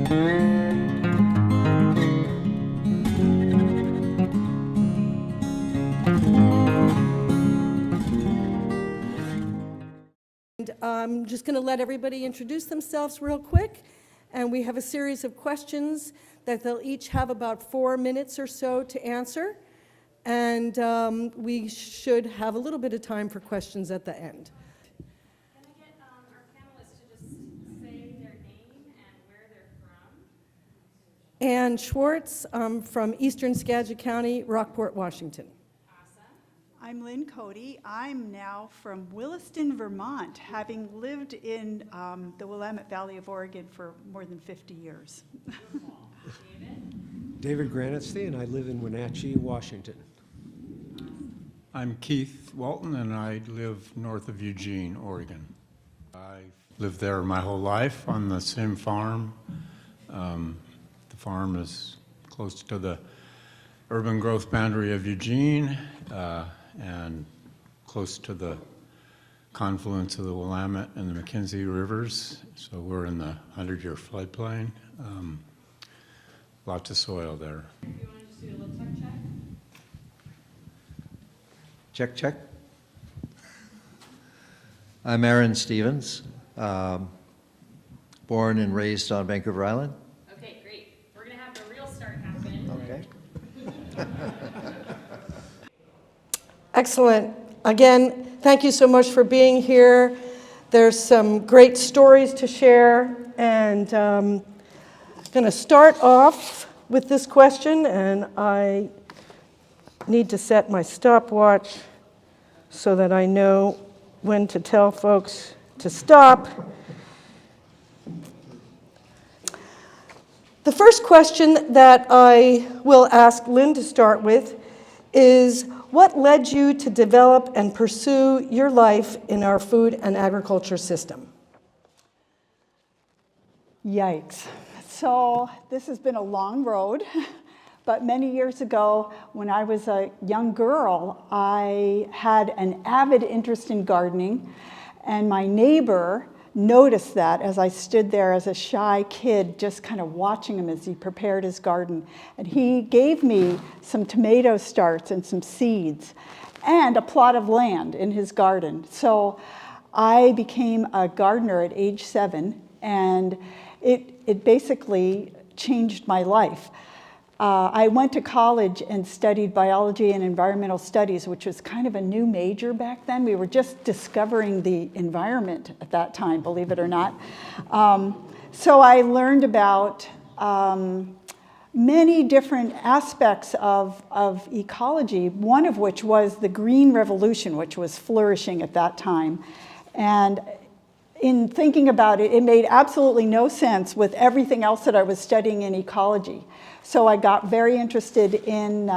I'm just going to let everybody introduce themselves real quick, and we have a series of questions that they'll each have about 4 minutes or so to answer, and we should have a little bit of time for questions at the end. Can I get our panelists to just say their name and where they're from? Ann Schwartz from Eastern Skagit County, Rockport, Washington. I'm Lynn Coody. I'm now from Williston, Vermont, having lived in the Willamette Valley of Oregon for more than 50 years. David Granatstein. I live in Wenatchee, Washington. I'm Keith Walton, and I live north of Eugene, Oregon. I've lived there my whole life on the same farm. The farm is close to the urban growth boundary of Eugene, and close to the confluence of the Willamette and the McKenzie rivers. So we're in the 100-year floodplain. Lots of soil there. If you want to just do a little tech check. Check, check. I'm Arran Stevens, born and raised on Vancouver Island. Okay, great. We're going to have the real start happen. Okay. Excellent. Again, thank you so much for being here. There's some great stories to share, and I'm going to start off with this question, and I need to set my stopwatch so that I know when to tell folks to stop. The first question that I will ask Lynn to start with is, what led you to develop and pursue your life in our food and agriculture system? Yikes. So this has been a long road, but many years ago, when I was a young girl, I had an avid interest in gardening, and my neighbor noticed that as I stood there as a shy kid, just kind of watching him as he prepared his garden. And he gave me some tomato starts and some seeds and a plot of land in his garden. So I became a gardener at age 7, and it basically changed my life. I went to college and studied biology and environmental studies, which was kind of a new major back then. We were just discovering the environment at that time, believe it or not. So I learned about many different aspects of ecology, one of which was the Green Revolution, which was flourishing at that time. And in thinking about it, it made absolutely no sense with everything else that I was studying in ecology. So I got very interested in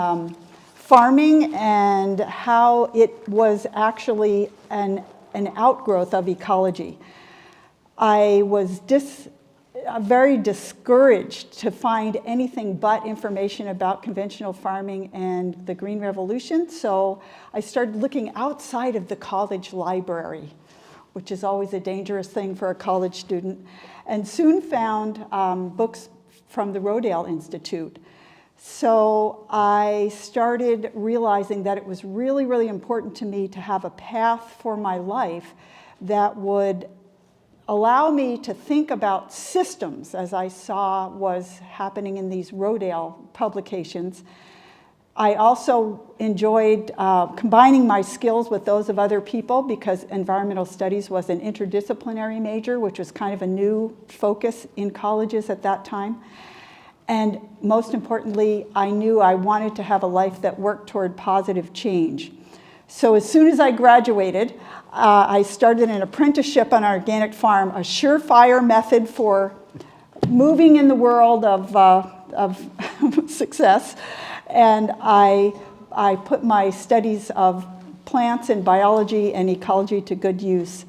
farming and how it was actually an outgrowth of ecology. I was very discouraged to find anything but information about conventional farming and the Green Revolution, so I started looking outside of the college library, which is always a dangerous thing for a college student, and soon found books from the Rodale Institute. So I started realizing that it was really, really important to me to have a path for my life that would allow me to think about systems, as I saw was happening in these Rodale publications. I also enjoyed combining my skills with those of other people, because environmental studies was an interdisciplinary major, which was kind of a new focus in colleges at that time. And most importantly, I knew I wanted to have a life that worked toward positive change. So as soon as I graduated, I started an apprenticeship on an organic farm, a surefire method for moving in the world of success. And I put my studies of plants and biology and ecology to good use.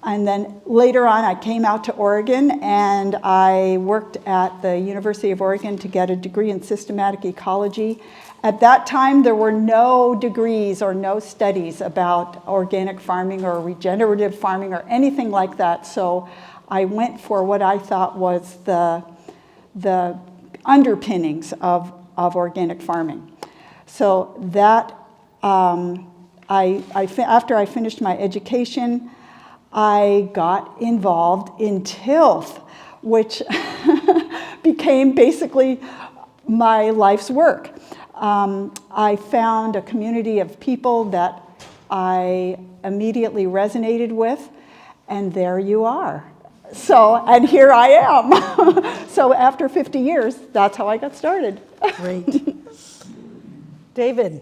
And then later on, I came out to Oregon, and I worked at the University of Oregon to get a degree in systematic ecology. At that time, there were no degrees or no studies about organic farming or regenerative farming or anything like that. So I went for what I thought was the the underpinnings of organic farming. So that, after I finished my education, I got involved in Tilth, which became basically my life's work. I found a community of people that I immediately resonated with, and there you are. So, and here I am. So after 50 years, that's how I got started. Great. David.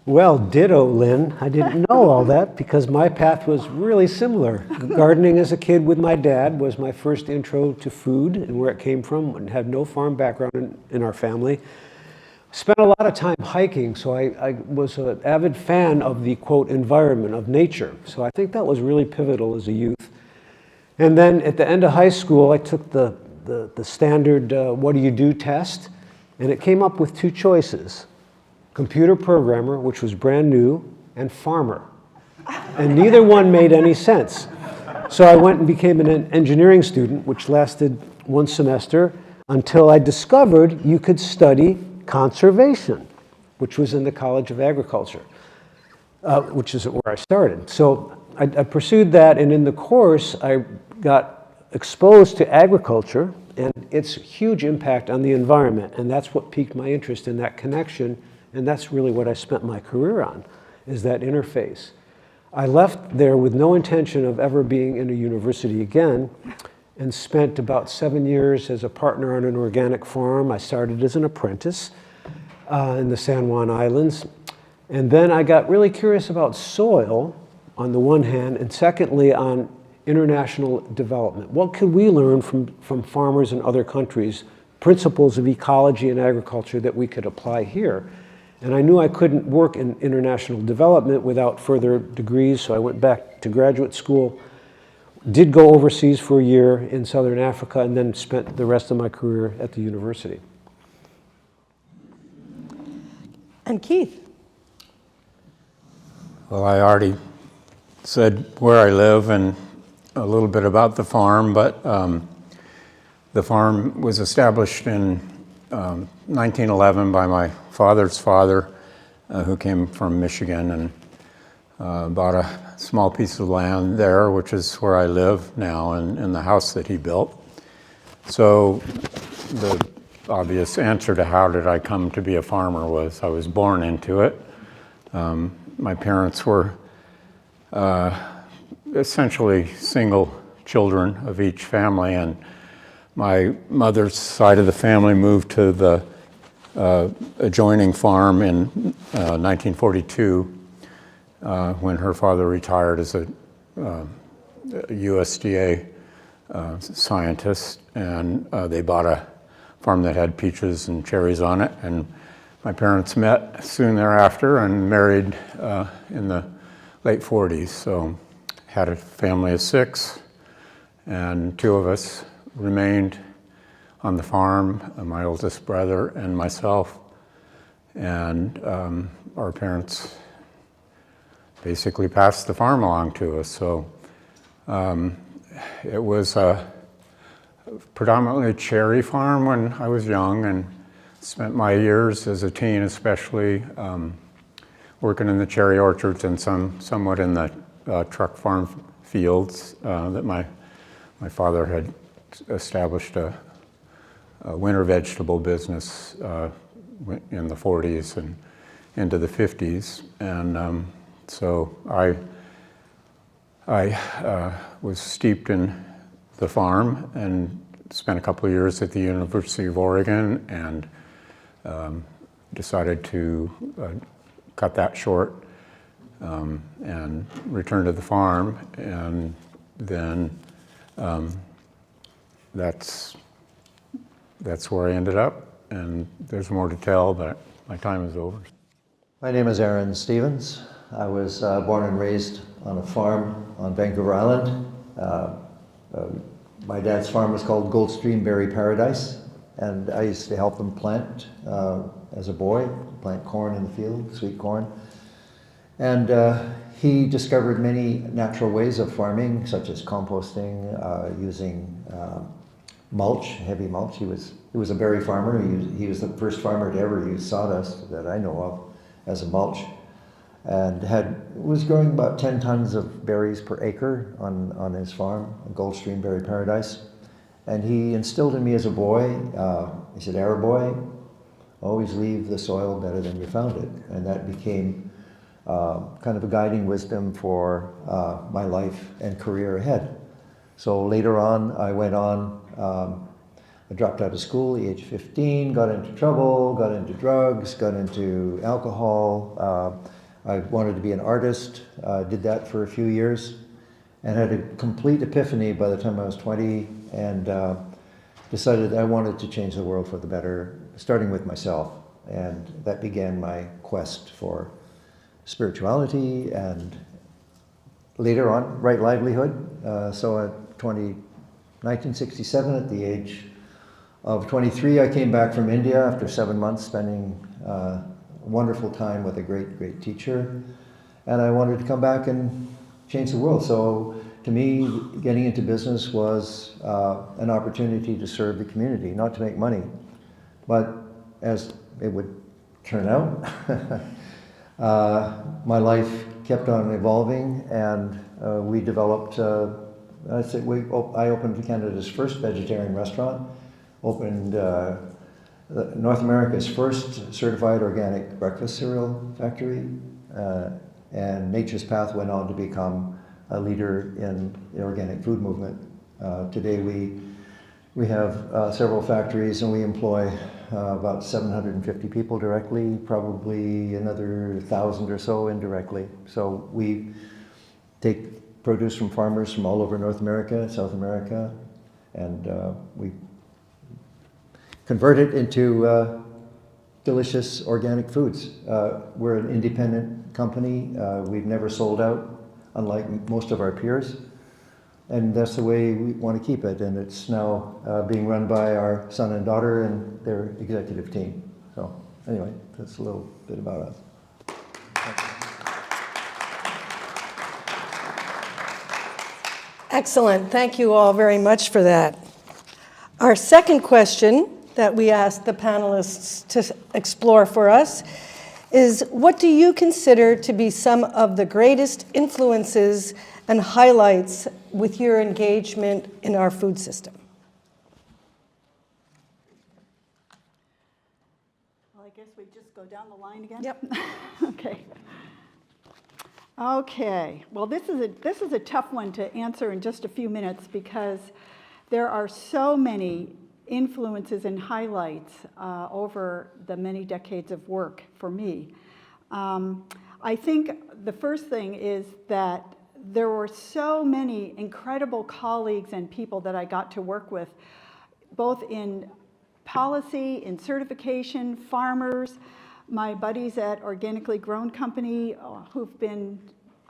Well, ditto, Lynn. I didn't know all that because my path was really similar. Gardening as a kid with my dad was my first intro to food and where it came from, and had no farm background in our family. Spent a lot of time hiking, so I was an avid fan of the, quote, environment, of nature. So I think that was really pivotal as a youth. And then at the end of high school, I took the standard what do you do test, and it came up with two choices: computer programmer, which was brand new, and farmer. And neither one made any sense. So I went and became an engineering student, which lasted one semester until I discovered you could study conservation, which was in the College of Agriculture, which is where I started. So I pursued that, and in the course, I got exposed to agriculture and its huge impact on the environment, and that's what piqued my interest in that connection, and that's really what I spent my career on, is that interface. I left there with no intention of ever being in a university again, and spent about 7 years as a partner on an organic farm. I started as an apprentice in the San Juan Islands. And then I got really curious about soil on the one hand, and secondly on international development. What could we learn from farmers in other countries, principles of ecology and agriculture that we could apply here? And I knew I couldn't work in international development without further degrees, so I went back to graduate school. Did go overseas for a year in Southern Africa, and then spent the rest of my career at the university. And Keith. Well, I already said where I live and a little bit about the farm, but the farm was established in 1911 by my father's father, who came from Michigan, and bought a small piece of land there, which is where I live now, in the house that he built. So the obvious answer to how did I come to be a farmer was I was born into it. My parents were essentially single children of each family, and my mother's side of the family moved to the adjoining farm in 1942 when her father retired as a USDA scientist, and they bought a farm that had peaches and cherries on it, and my parents met soon thereafter and married in the late 40s. So had a family of 6, and 2 of us remained on the farm, my oldest brother and myself, and our parents basically passed the farm along to us. So it was a predominantly cherry farm when I was young, and spent my years as a teen especially working in the cherry orchards and somewhat in the truck farm fields that my father had established a winter vegetable business in the 40s and into the 50s. And so I was steeped in the farm and spent a couple of years at the University of Oregon, and decided to cut that short and return to the farm. And then that's where I ended up, and there's more to tell, but my time is over. My name is Arran Stevens. I was born and raised on a farm on Vancouver Island. My dad's farm was called Goldstream Berry Paradise, and I used to help them plant as a boy, plant corn in the field, sweet corn. And he discovered many natural ways of farming, such as composting, using mulch, heavy mulch. He was a berry farmer. He was the first farmer to ever use sawdust that I know of as a mulch, and was growing about 10 tons of berries per acre on his farm, Goldstream Berry Paradise. And he instilled in me as a boy, he said, "Arrow boy, always leave the soil better than you found it." And that became kind of a guiding wisdom for my life and career ahead. So later on, I went on, I dropped out of school at the age of 15, got into trouble, got into drugs, got into alcohol. I wanted to be an artist, did that for a few years, and had a complete epiphany by the time I was 20, and decided I wanted to change the world for the better, starting with myself. And that began my quest for spirituality and later on, right livelihood. So at 1967, at the age of 23, I came back from India after 7 months spending a wonderful time with a great teacher. And I wanted to come back and change the world. So to me, getting into business was an opportunity to serve the community, not to make money. But as it would turn out, my life kept on evolving, and we developed, I opened Canada's first vegetarian restaurant, opened North America's first certified organic breakfast cereal factory, and Nature's Path went on to become a leader in the organic food movement. Today we have several factories, and we employ about 750 people directly, probably another 1,000 or so indirectly. So we take produce from farmers from all over North America, South America, and we convert it into delicious organic foods. We're an independent company. We've never sold out, unlike most of our peers. And that's the way we want to keep it. And it's now being run by our son and daughter and their executive team. So anyway, that's a little bit about us. Excellent. Thank you all very much for that. Our second question that we asked the panelists to explore for us is, what do you consider to be some of the greatest influences and highlights with your engagement in our food system? Well, I guess we just go down the line again? Yep. Okay. Well, this is a tough one to answer in just a few minutes because there are so many influences and highlights over the many decades of work for me. I think the first thing is that there were so many incredible colleagues and people that I got to work with, both in policy, in certification, farmers, my buddies at Organically Grown Company,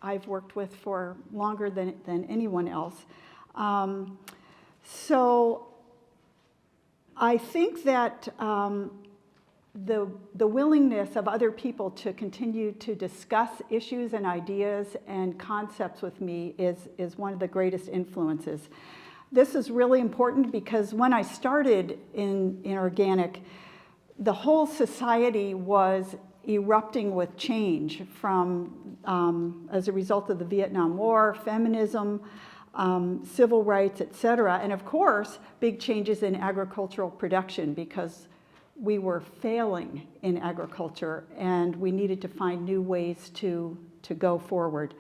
I've worked with for longer than anyone else. So I think that the willingness of other people to continue to discuss issues and ideas and concepts with me is one of the greatest influences. This is really important because when I started in organic, the whole society was erupting with change from, as a result of the Vietnam War, feminism, civil rights, etc. And of course, big changes in agricultural production because we were failing in agriculture and we needed to find new ways to go forward.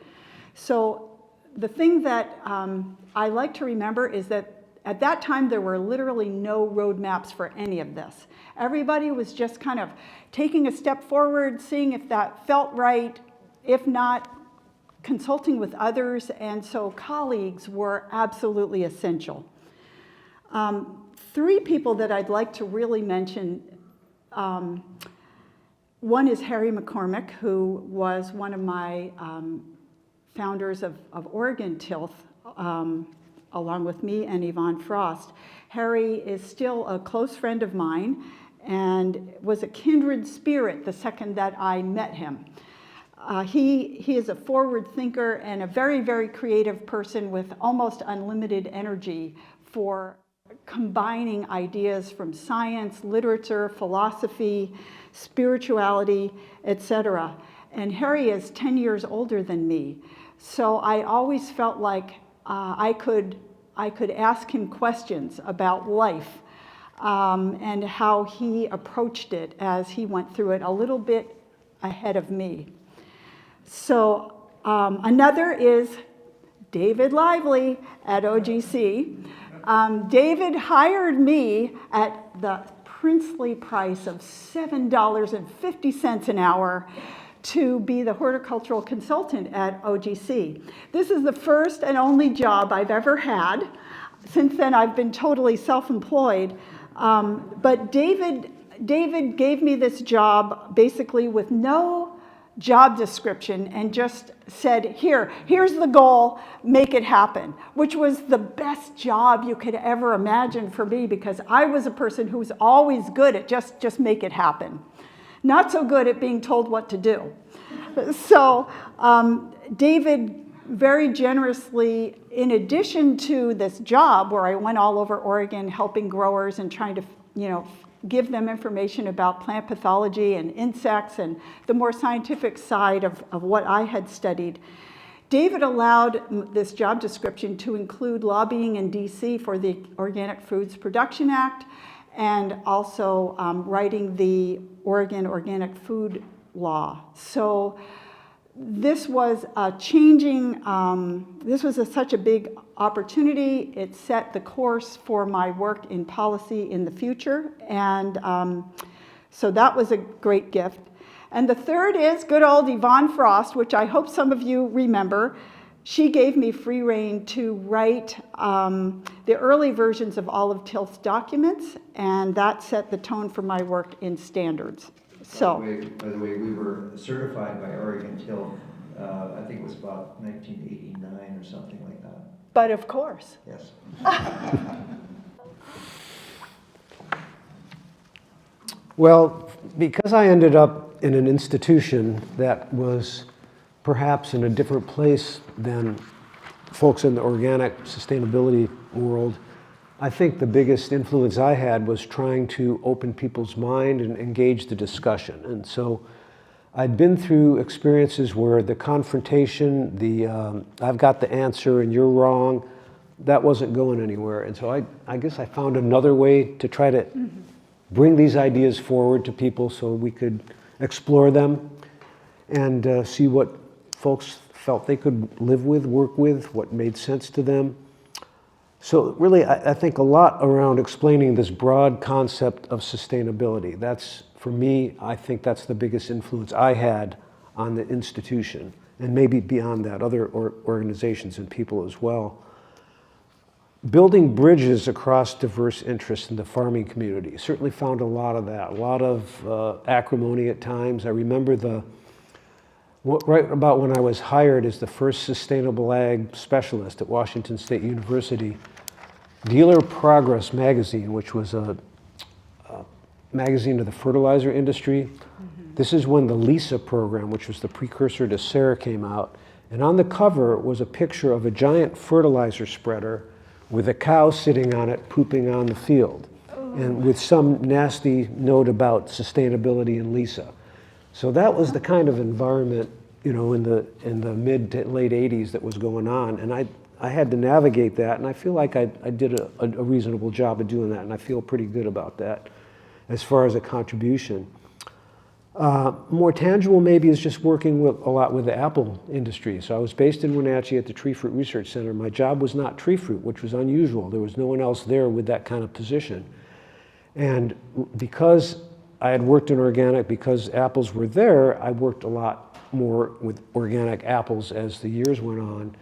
So the thing that I like to remember is that at that time there were literally no roadmaps for any of this. Everybody was just kind of taking a step forward, seeing if that felt right, if not, consulting with others, and so colleagues were absolutely essential. 3 people that I'd like to really mention. One is Harry McCormick, who was one of my founders of Oregon Tilth, along with me and Yvonne Frost. Harry is still a close friend of mine and was a kindred spirit the second that I met him. He is a forward thinker and a very, very creative person with almost unlimited energy for combining ideas from science, literature, philosophy, spirituality, etc. And Harry is 10 years older than me, so I always felt like I could ask him questions about life and how he approached it as he went through it a little bit ahead of me. So another is David Lively at OGC. David hired me at the princely price of $7.50 an hour to be the horticultural consultant at OGC. This is the first and only job I've ever had. Since then, I've been totally self-employed. But David gave me this job basically with no job description and just said, here's the goal, make it happen, which was the best job you could ever imagine for me, because I was a person who was always good at just make it happen. Not so good at being told what to do. So David very generously, in addition to this job where I went all over Oregon helping growers and trying to, give them information about plant pathology and insects and the more scientific side of what I had studied, David allowed this job description to include lobbying in DC for the Organic Foods Production Act and also writing the Oregon Organic Food Law. So this was such a big opportunity. It set the course for my work in policy in the future. And so that was a great gift. And the third is good old Yvonne Frost, which I hope some of you remember. She gave me free rein to write the early versions of all of Tilth's documents, and that set the tone for my work in standards. So, by the way, we were certified by Oregon Tilth, I think it was about 1989 or something like that. but of course. Yes. Well, because I ended up in an institution that was perhaps in a different place than folks in the organic sustainability world, I think the biggest influence I had was trying to open people's mind and engage the discussion. And so I'd been through experiences where the confrontation, I've got the answer and you're wrong, that wasn't going anywhere. And so I guess I found another way to try to bring these ideas forward to people so we could explore them and see what folks felt they could live with, work with, what made sense to them. So really, I think a lot around explaining this broad concept of sustainability. That's, for me, I think that's the biggest influence I had on the institution, and maybe beyond that, other organizations and people as well. Building bridges across diverse interests in the farming community. Certainly found a lot of that, a lot of acrimony at times. I remember right about when I was hired as the first sustainable ag specialist at Washington State University, Dealer Progress magazine, which was a magazine of the fertilizer industry. This is when the LISA program, which was the precursor to SARE, came out. And on the cover was a picture of a giant fertilizer spreader with a cow sitting on it, pooping on the field, and with some nasty note about sustainability in LISA. So that was the kind of environment, in the mid to late 80s that was going on, and I had to navigate that, and I feel like I did a reasonable job of doing that, and I feel pretty good about that as far as a contribution. More tangible maybe is just working a lot with the apple industry. So I was based in Wenatchee at the Tree Fruit Research Center. My job was not tree fruit, which was unusual. There was no one else there with that kind of position. And because I had worked in organic, because apples were there, I worked a lot more with organic apples as the years went on,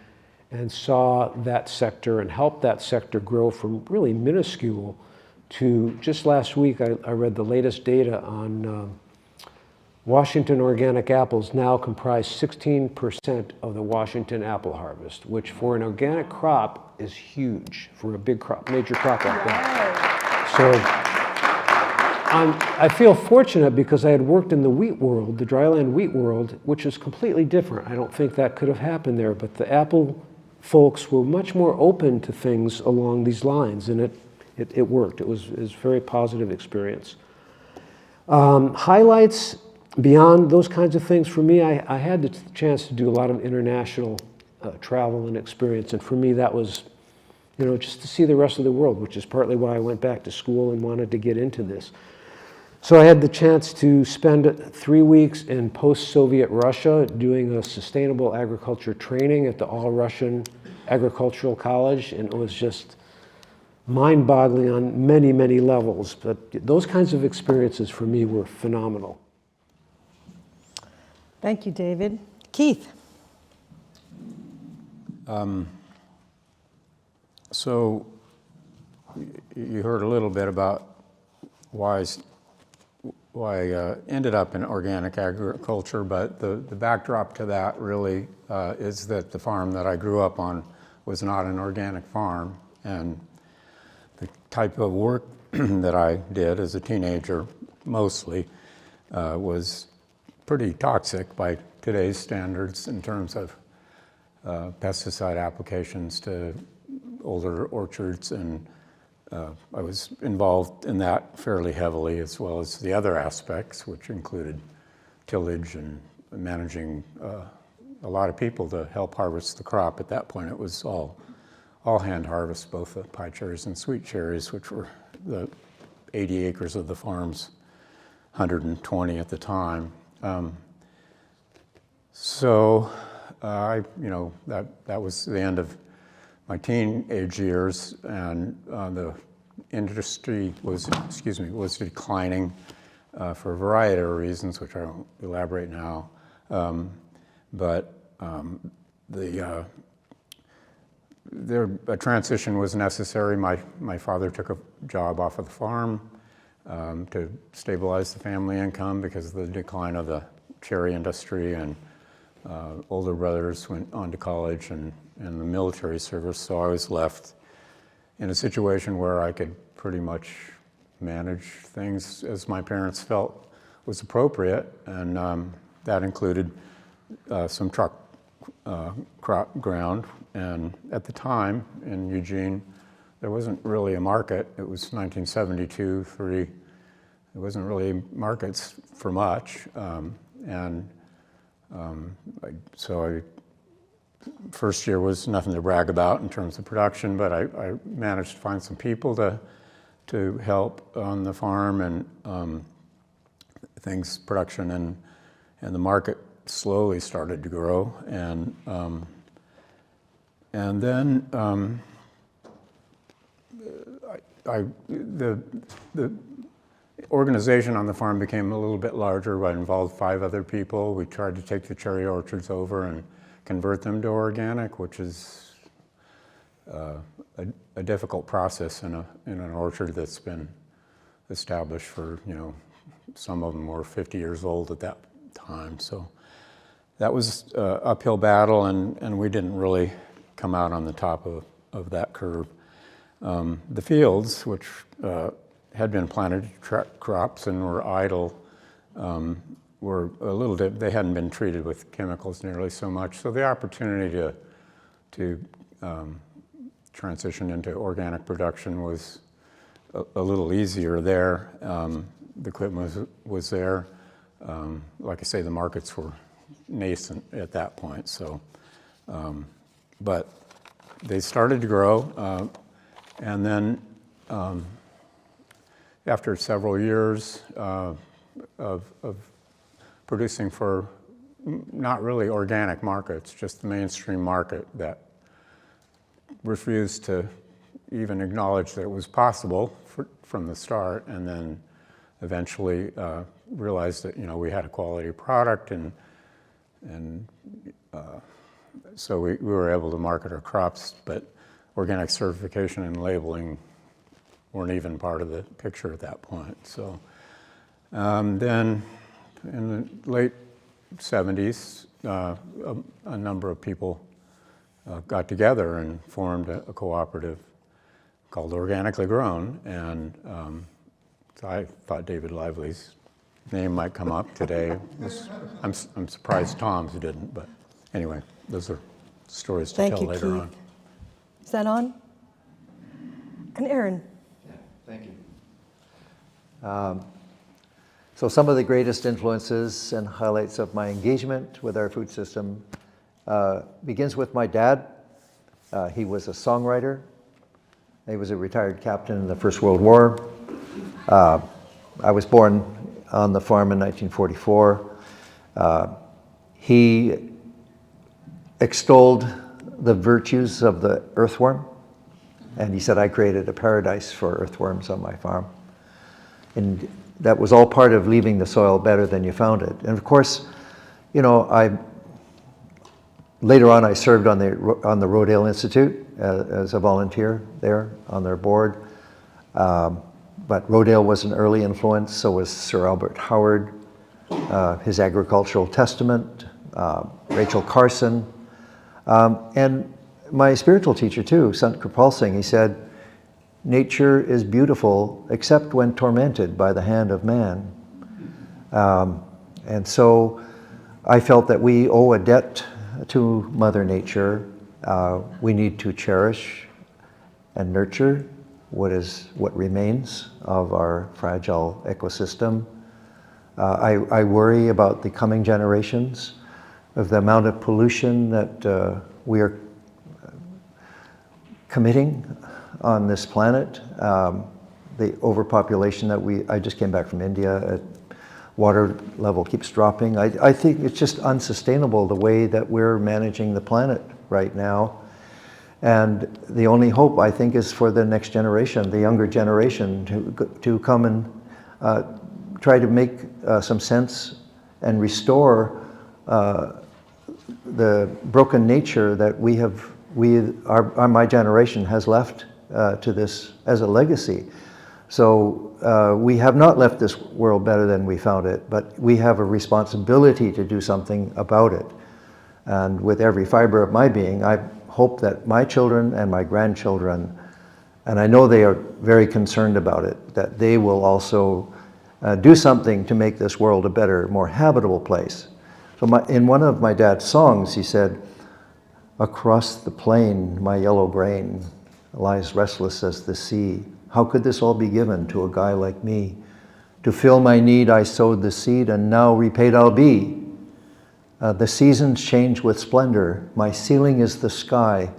and saw that sector and helped that sector grow from really minuscule to, just last week I read the latest data on Washington organic apples now comprise 16% of the Washington apple harvest, which for an organic crop is huge, for a big crop, major crop like that. So I feel fortunate because I had worked in the wheat world, the dryland wheat world, which is completely different. I don't think that could have happened there, but the apple folks were much more open to things along these lines, and It worked. It was a very positive experience. Highlights beyond those kinds of things for me, I had the chance to do a lot of international travel and experience, and for me that was, just to see the rest of the world, which is partly why I went back to school and wanted to get into this. So I had the chance to spend 3 weeks in post-Soviet Russia doing a sustainable agriculture training at the All-Russian Agricultural College, and it was just mind-boggling on many, many levels. But those kinds of experiences for me were phenomenal. Thank you, David. Keith. So you heard a little bit about why I ended up in organic agriculture, but the backdrop to that really is that the farm that I grew up on was not an organic farm, and the type of work that I did as a teenager mostly was pretty toxic by today's standards in terms of pesticide applications to older orchards, and I was involved in that fairly heavily, as well as the other aspects, which included tillage and managing a lot of people to help harvest the crop. At that point, it was all hand harvest, both the pie cherries and sweet cherries, which were the 80 acres of the farm's 120 at the time. So that was the end of my teenage years, and the industry was declining for a variety of reasons, which I won't elaborate now. A transition was necessary. My father took a job off of the farm to stabilize the family income because of the decline of the cherry industry, and older brothers went on to college and the military service, so I was left in a situation where I could pretty much manage things as my parents felt was appropriate, and that included some truck crop ground. And at the time in Eugene, there wasn't really a market. It was 1972, 3. There wasn't really markets for much, first year was nothing to brag about in terms of production, but I managed to find some people to help on the farm, and production and the market slowly started to grow, and then the organization on the farm became a little bit larger. I involved 5 other people. We tried to take the cherry orchards over and convert them to organic, which is a difficult process in an orchard that's been established for, some of them were 50 years old at that time. So that was an uphill battle, and we didn't really come out on the top of that curve. The fields, which had been planted crops and were idle, were a little they hadn't been treated with chemicals nearly so much. So the opportunity to transition into organic production was a little easier there. The equipment was there. Like I say, the markets were nascent at that point. So, but they started to grow, and then after several years of producing for not really organic markets, just the mainstream market that refused to even acknowledge that it was possible from the start, and then eventually realized that we had a quality product, and so we were able to market our crops, but organic certification and labeling weren't even part of the picture at that point. So then in the late 70s, a number of people got together and formed a cooperative called Organically Grown, and so I thought David Lively's name might come up today. I'm surprised Tom's didn't, but anyway, those are stories to tell later on. Is that on? And Arran? Yeah. Thank you. So some of the greatest influences and highlights of my engagement with our food system begins with my dad. He was a songwriter. He was a retired captain in the First World War. I was born on the farm in 1944. He extolled the virtues of the earthworm, and he said, I created a paradise for earthworms on my farm. And that was all part of leaving the soil better than you found it. And of course, you know, later on I served on the Rodale Institute as a volunteer there on their board. But Rodale was an early influence, so was Sir Albert Howard, his Agricultural Testament, Rachel Carson, and my spiritual teacher too, Sant Kripal Singh. He said, nature is beautiful except when tormented by the hand of man. And so I felt that we owe a debt to Mother Nature. We need to cherish and nurture what remains of our fragile ecosystem. I worry about the coming generations, of the amount of pollution that we are committing on this planet, the overpopulation that I just came back from India, water level keeps dropping. I think it's just unsustainable the way that we're managing the planet right now. And the only hope, I think, is for the next generation, the younger generation, to come and try to make some sense and restore the broken nature that my generation has left to this as a legacy. So we have not left this world better than we found it, but we have a responsibility to do something about it. And with every fiber of my being, I hope that my children and my grandchildren, and I know they are very concerned about it, that they will also do something to make this world a better, more habitable place. So in one of my dad's songs, he said, across the plain, my yellow grain lies restless as the sea. How could this all be given to a guy like me? To fill my need, I sowed the seed, and now repaid I'll be. The seasons change with splendor. My ceiling is the sky.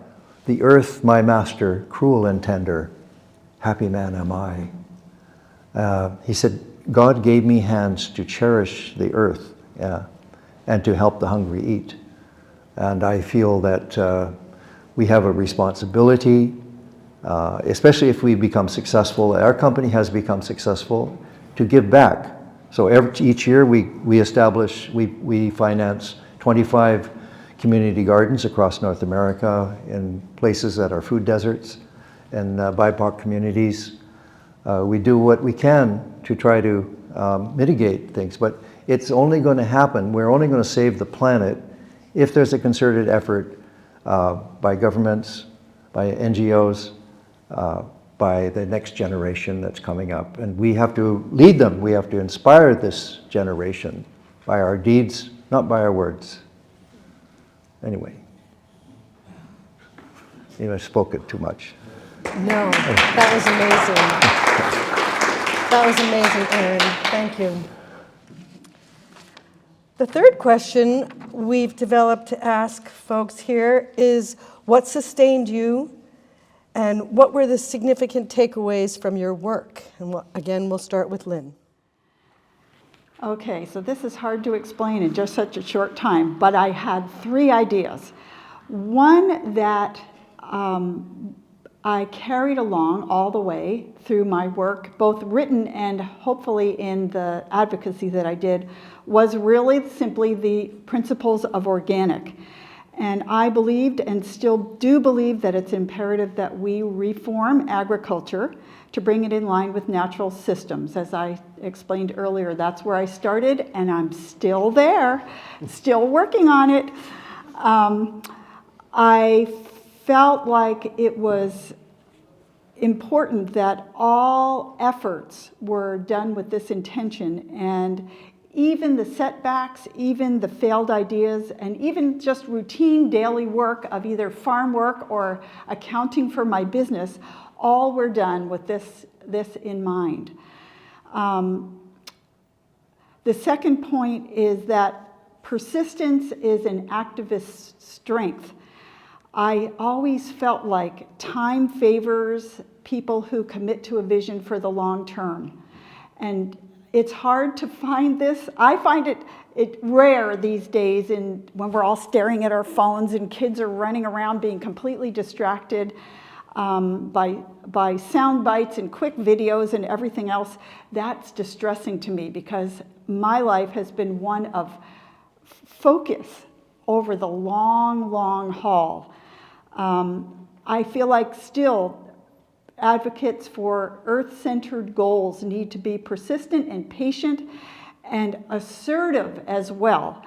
The earth, my master, cruel and tender. Happy man am I. He said, God gave me hands to cherish the earth and to help the hungry eat. And I feel that we have a responsibility, especially if we become successful. Our company has become successful, to give back. So each year we finance 25 community gardens across North America in places that are food deserts and BIPOC communities. We do what we can to try to mitigate things, but it's only going to happen, we're only going to save the planet if there's a concerted effort by governments, by NGOs, by the next generation that's coming up. And we have to lead them. We have to inspire this generation by our deeds, not by our words. Anyway, I spoke it too much. No, that was amazing. That was amazing, Aaron. Thank you. The third question we've developed to ask folks here is, what sustained you? And what were the significant takeaways from your work? And again, we'll start with Lynn. Okay, so this is hard to explain in just such a short time, but I had 3 ideas. One that I carried along all the way through my work, both written and hopefully in the advocacy that I did, was really simply the principles of organic. And I believed and still do believe that it's imperative that we reform agriculture to bring it in line with natural systems. As I explained earlier, that's where I started, and I'm still there, still working on it. I felt like it was important that all efforts were done with this intention, and even the setbacks, even the failed ideas, and even just routine daily work of either farm work or accounting for my business, all were done with this this in mind. The second point is that persistence is an activist's strength. I always felt like time favors people who commit to a vision for the long term. And it's hard to find this. I find it rare these days when we're all staring at our phones and kids are running around being completely distracted by sound bites and quick videos and everything else. That's distressing to me because my life has been one of focus over the long, long haul. I feel like still advocates for earth-centered goals need to be persistent and patient and assertive as well,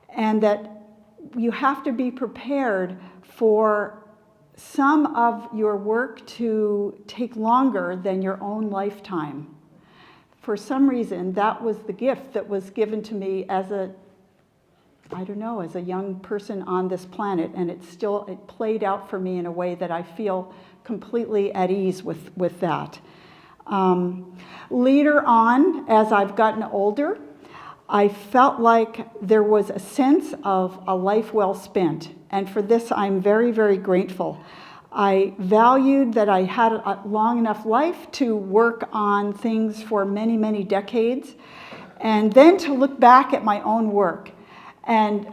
and that you have to be prepared for some of your work to take longer than your own lifetime. For some reason, that was the gift that was given to me as a young person on this planet, and it played out for me in a way that I feel completely at ease with that. Later on, as I've gotten older, I felt like there was a sense of a life well spent, and for this I'm very, very grateful. I valued that I had a long enough life to work on things for many, many decades, and then to look back at my own work. And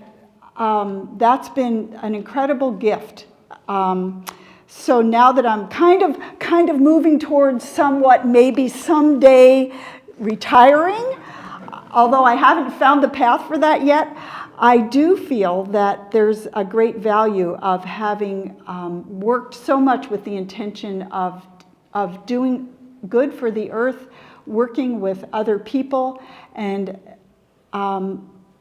that's been an incredible gift. So now that I'm kind of moving towards somewhat maybe someday retiring, although I haven't found the path for that yet, I do feel that there's a great value of having worked so much with the intention of doing good for the earth, working with other people, and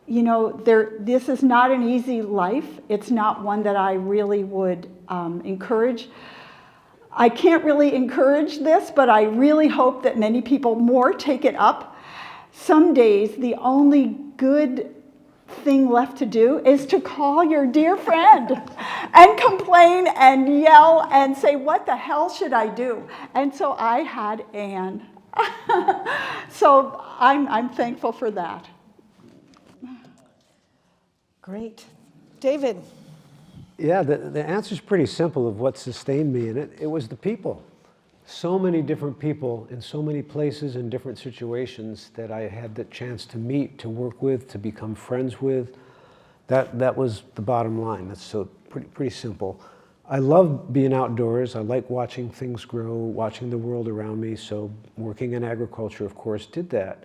this is not an easy life. It's not one that I really would encourage. I can't really encourage this, but I really hope that many people more take it up. Some days, the only good thing left to do is to call your dear friend and complain and yell and say, what the hell should I do? And so I had Anne. So I'm thankful for that. Great. David. Yeah, the answer's pretty simple of what sustained me, and it was the people. So many different people in so many places and different situations that I had the chance to meet, to work with, to become friends with. That was the bottom line. That's so pretty simple. I love being outdoors. I like watching things grow, watching the world around me. So working in agriculture, of course, did that.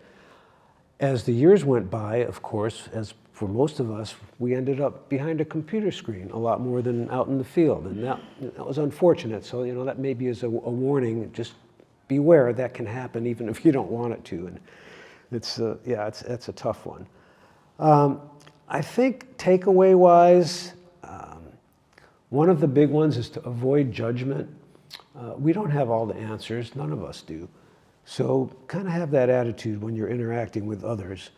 As the years went by, of course, as for most of us, we ended up behind a computer screen a lot more than out in the field, and that was unfortunate. So that maybe is a warning. Just beware that can happen even if you don't want it to, and it's a tough one. I think takeaway-wise, one of the big ones is to avoid judgment. We don't have all the answers. None of us do. So kind of have that attitude when you're interacting with others.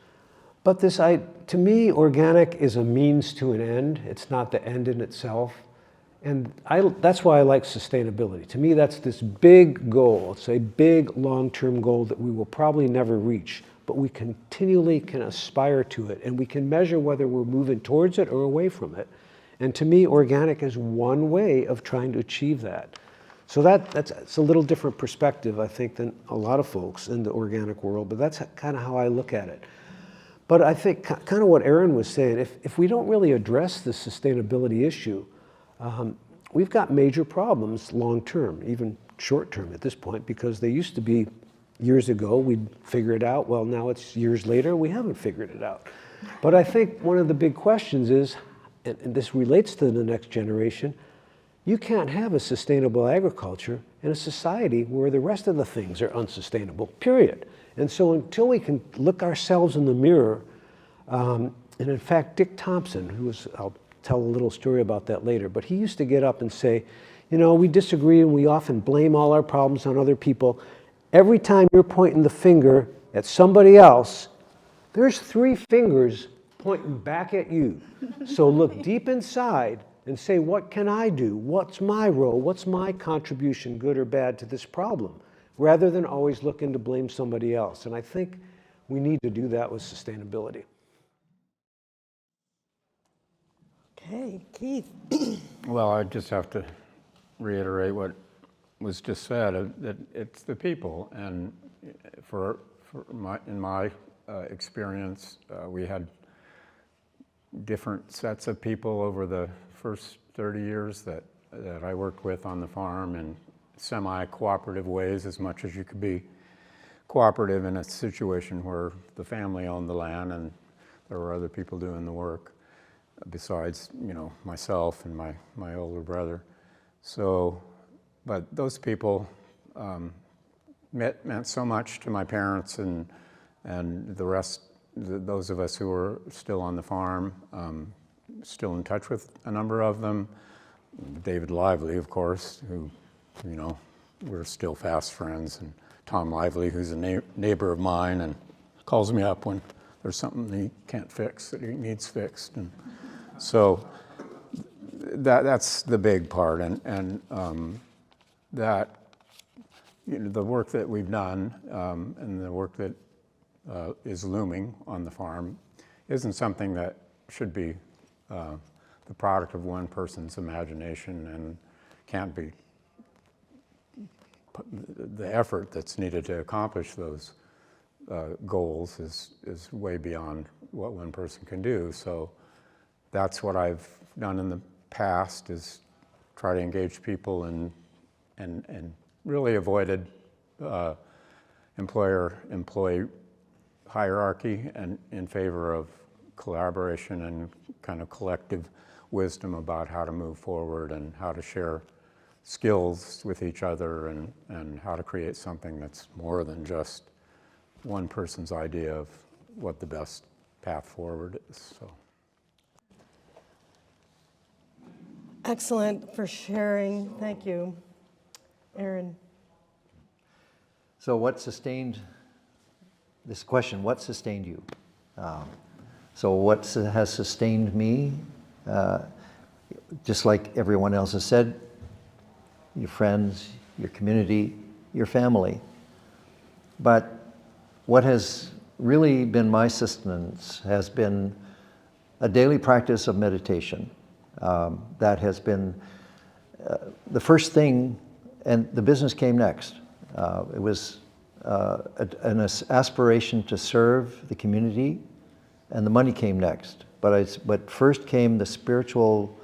But to me, organic is a means to an end. It's not the end in itself. And that's why I like sustainability. To me, that's this big goal. It's a big long-term goal that we will probably never reach, but we continually can aspire to it, and we can measure whether we're moving towards it or away from it. And to me, organic is one way of trying to achieve that. So it's a little different perspective, I think, than a lot of folks in the organic world, but that's kind of how I look at it. But I think kind of what Arran was saying, if we don't really address the sustainability issue, we've got major problems long-term, even short-term at this point, because they used to be years ago, we'd figure it out. Well, now it's years later, we haven't figured it out. But I think one of the big questions is, and this relates to the next generation, you can't have a sustainable agriculture in a society where the rest of the things are unsustainable, period. And so until we can look ourselves in the mirror, and in fact, Dick Thompson, I'll tell a little story about that later, but he used to get up and say, we disagree and we often blame all our problems on other people. Every time you're pointing the finger at somebody else, there's 3 fingers pointing back at you. So look deep inside and say, what can I do? What's my role? What's my contribution, good or bad, to this problem? rather than always looking to blame somebody else. And I think we need to do that with sustainability. Okay, Keith. Well, I just have to reiterate what was just said, that it's the people. And in my experience, we had different sets of people over the first 30 years that I worked with on the farm in semi-cooperative ways, as much as you could be cooperative in a situation where the family owned the land and there were other people doing the work besides, myself and my older brother. So, but those people meant so much to my parents and the rest, those of us who were still on the farm, still in touch with a number of them. David Lively, of course, who, we're still fast friends, and Tom Lively, who's a neighbor of mine and calls me up when there's something he can't fix, that he needs fixed. And so that's the big part, and that the work that we've done and the work that is looming on the farm isn't something that should be the product of one person's imagination, and can't be the effort that's needed to accomplish those goals is way beyond what one person can do. So that's what I've done in the past, is try to engage people and really avoided employer-employee hierarchy, and in favor of collaboration and kind of collective wisdom about how to move forward and how to share skills with each other, and how to create something that's more than just one person's idea of what the best path forward is. So. Excellent for sharing. Thank you. Arran. So what sustained this question? What sustained you? So what has sustained me? Just like everyone else has said, your friends, your community, your family. But what has really been my sustenance has been a daily practice of meditation. That has been the first thing, and the business came next. It was an aspiration to serve the community, and the money came next. But first came the spiritual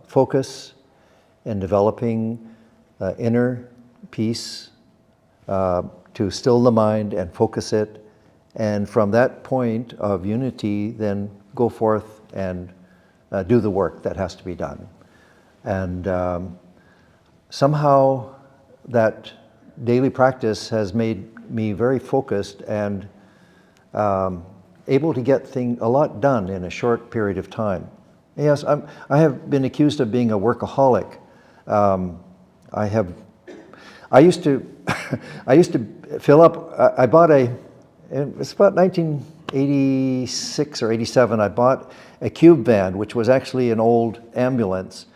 focus and developing inner peace to still the mind and focus it. And from that point of unity, then go forth and do the work that has to be done. And somehow that daily practice has made me very focused and able to get a lot done in a short period of time. Yes, I have been accused of being a workaholic. I used to fill up. I bought it's about 1986 or 87. I bought a cube van, which was actually an old ambulance,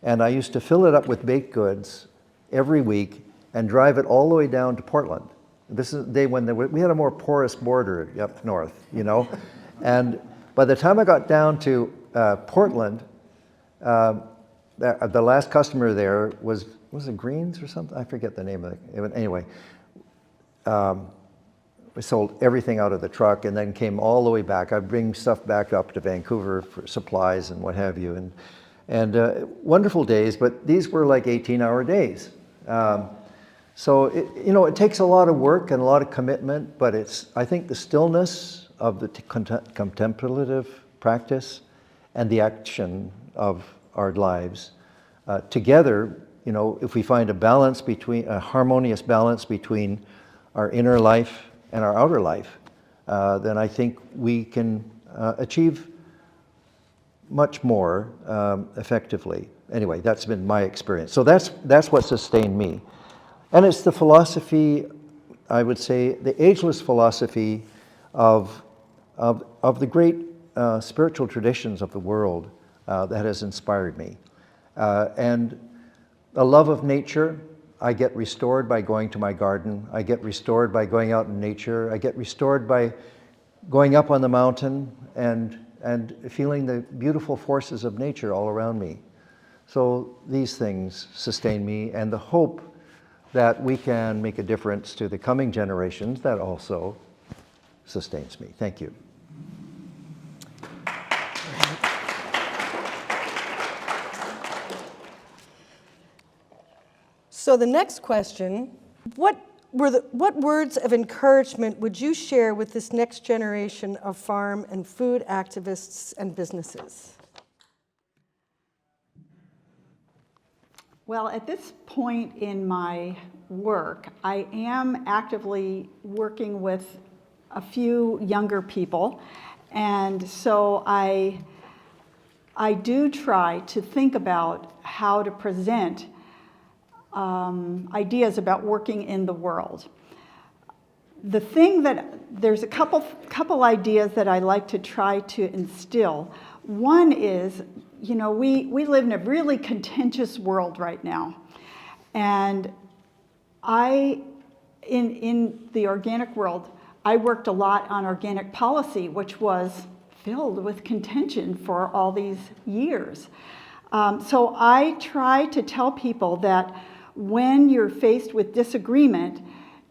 and I used to fill it up with baked goods every week and drive it all the way down to Portland. This is the day when we had a more porous border up north, and by the time I got down to Portland, the last customer there was it Greens or something? I forget the name of it. Anyway, we sold everything out of the truck and then came all the way back. I'd bring stuff back up to Vancouver for supplies and what have you, and wonderful days. But these were like 18-hour days. So it takes a lot of work and a lot of commitment. But I think the stillness of the contemplative practice and the action of our lives together, if we find a harmonious balance between our inner life and our outer life, then I think we can achieve much more effectively. Anyway, that's been my experience. So that's what sustained me. And it's the philosophy, I would say, the ageless philosophy of the great spiritual traditions of the world that has inspired me. And a love of nature, I get restored by going to my garden. I get restored by going out in nature. I get restored by going up on the mountain and feeling the beautiful forces of nature all around me. So these things sustain me, and the hope that we can make a difference to the coming generations, that also sustains me. Thank you. So the next question, what words of encouragement would you share with this next generation of farm and food activists and businesses? Well, at this point in my work, I am actively working with a few younger people, and so I do try to think about how to present ideas about working in the world. The thing there's a couple ideas that I like to try to instill. One is, you know, we live in a really contentious world right now. And in the organic world, I worked a lot on organic policy, which was filled with contention for all these years. So I try to tell people that when you're faced with disagreement,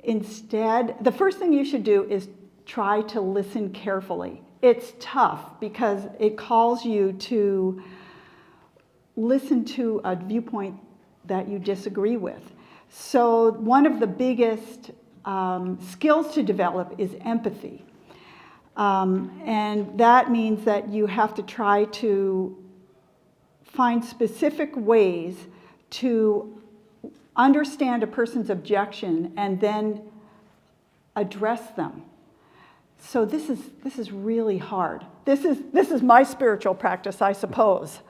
instead, the first thing you should do is try to listen carefully. It's tough because it calls you to listen to a viewpoint that you disagree with. So one of the biggest skills to develop is empathy. And that means that you have to try to find specific ways to understand a person's objection and then address them. So this is really hard. This is my spiritual practice, I suppose.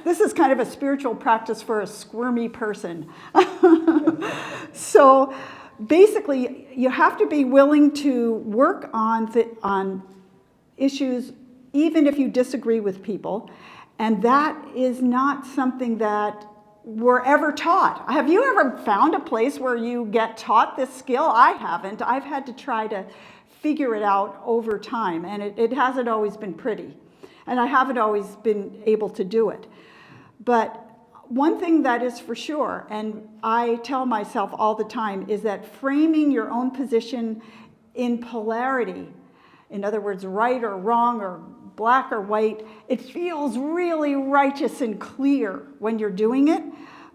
This is kind of a spiritual practice for a squirmy person. So basically, you have to be willing to work on issues even if you disagree with people, and that is not something that we're ever taught. Have you ever found a place where you get taught this skill? I haven't. I've had to try to figure it out over time, and it hasn't always been pretty. And I haven't always been able to do it. But one thing that is for sure, and I tell myself all the time, is that framing your own position in polarity, in other words, right or wrong or black or white, it feels really righteous and clear when you're doing it,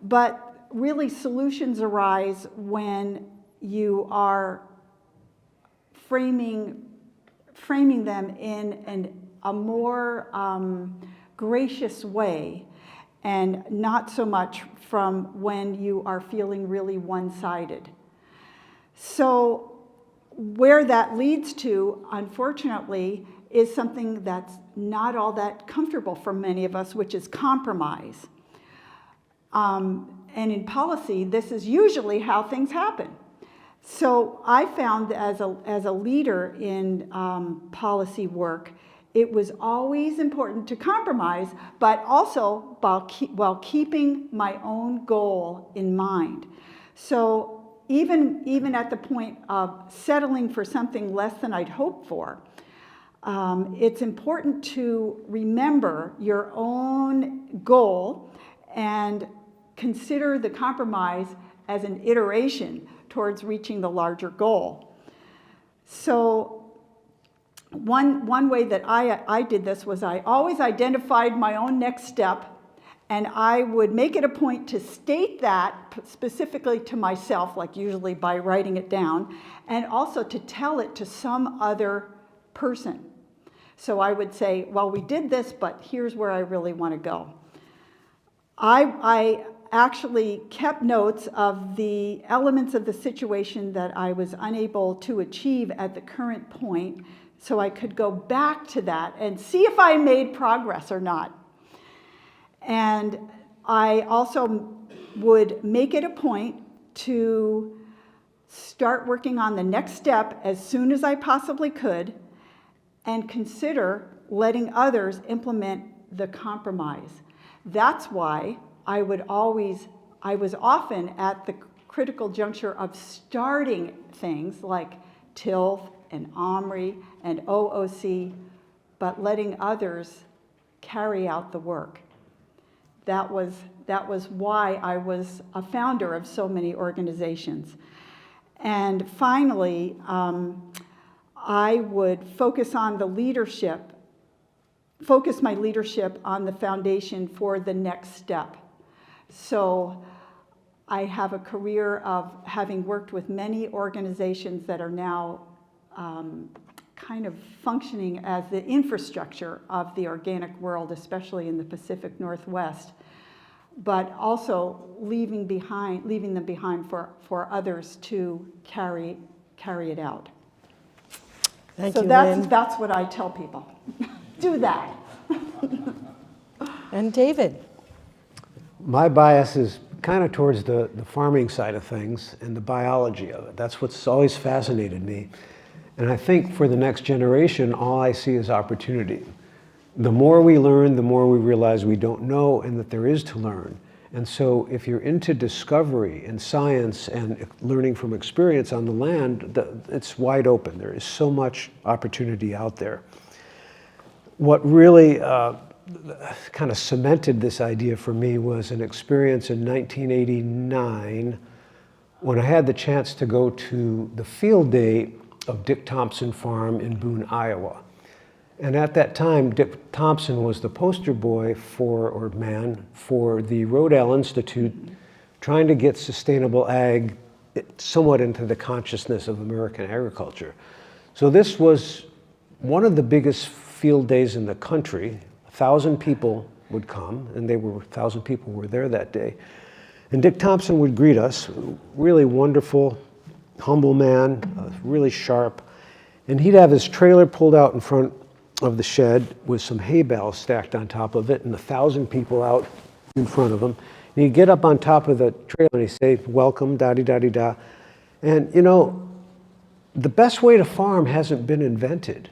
but really solutions arise when you are framing them in a more gracious way, and not so much from when you are feeling really one-sided. So where that leads to, unfortunately, is something that's not all that comfortable for many of us, which is compromise. And in policy, this is usually how things happen. So I found as a leader in policy work, it was always important to compromise, but also while keeping my own goal in mind. So even at the point of settling for something less than I'd hoped for, it's important to remember your own goal and consider the compromise as an iteration towards reaching the larger goal. So one way that I did this was I always identified my own next step, and I would make it a point to state that specifically to myself, like usually by writing it down, and also to tell it to some other person. So I would say, well, we did this, but here's where I really want to go. I actually kept notes of the elements of the situation that I was unable to achieve at the current point, so I could go back to that and see if I made progress or not. And I also would make it a point to start working on the next step as soon as I possibly could, and consider letting others implement the compromise. That's why I would always I was often at the critical juncture of starting things like Tilth and Omri and OOC, but letting others carry out the work. That was why I was a founder of so many organizations. And finally, I would focus my leadership on the foundation for the next step. So I have a career of having worked with many organizations that are now kind of functioning as the infrastructure of the organic world, especially in the Pacific Northwest, but also leaving them behind for others to carry it out. Thank So you, that's Lynn. that's what I tell people. Do that. And David. My bias is kind of towards the farming side of things and the biology of it. That's what's always fascinated me. And I think for the next generation, all I see is opportunity. The more we learn, the more we realize we don't know and that there is to learn. And so if you're into discovery and science and learning from experience on the land, it's wide open. There is so much opportunity out there. What really kind of cemented this idea for me was an experience in 1989 when I had the chance to go to the field day of Dick Thompson Farm in Boone, Iowa. And at that time, Dick Thompson was the poster boy for the Rodale Institute trying to get sustainable ag somewhat into the consciousness of American agriculture. So this was one of the biggest field days in the country. 1,000 people would come, and 1,000 people were there that day. And Dick Thompson would greet us, really wonderful, humble man, really sharp. And he'd have his trailer pulled out in front of the shed with some hay bales stacked on top of it and 1,000 people out in front of him. And he'd get up on top of the trailer and he'd say, welcome, da-di-da-di-da. And you know, the best way to farm hasn't been invented.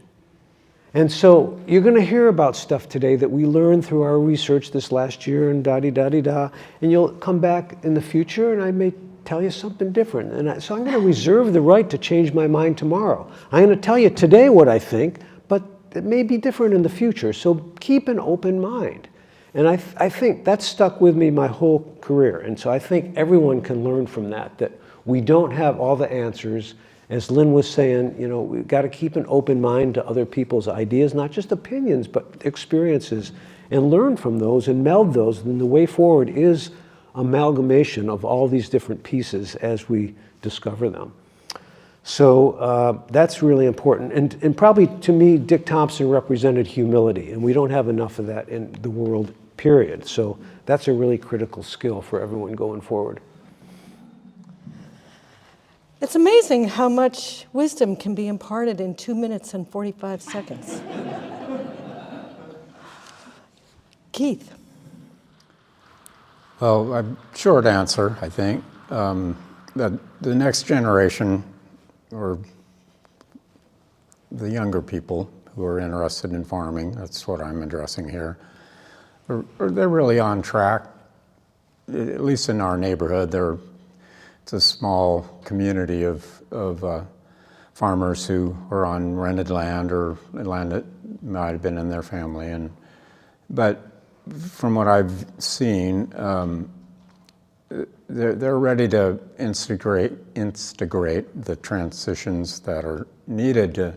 And so you're going to hear about stuff today that we learned through our research this last year and da-di-da-di-da. And you'll come back in the future and I may tell you something different. And so I'm going to reserve the right to change my mind tomorrow. I'm going to tell you today what I think, but it may be different in the future. So keep an open mind. And I think that stuck with me my whole career. And so I think everyone can learn from that we don't have all the answers. As Lynn was saying, you know, we've got to keep an open mind to other people's ideas, not just opinions, but experiences, and learn from those and meld those. And the way forward is amalgamation of all these different pieces as we discover them. So that's really important. And probably to me, Dick Thompson represented humility, and we don't have enough of that in the world, period. So that's a really critical skill for everyone going forward. It's amazing how much wisdom can be imparted in 2 minutes and 45 seconds. Keith. Well, a short answer, I think. That the next generation, or the younger people who are interested in farming, that's what I'm addressing here, they're really on track, at least in our neighborhood. It's a small community of farmers who are on rented land or land that might have been in their family. But from what I've seen, they're ready to instigate the transitions that are needed to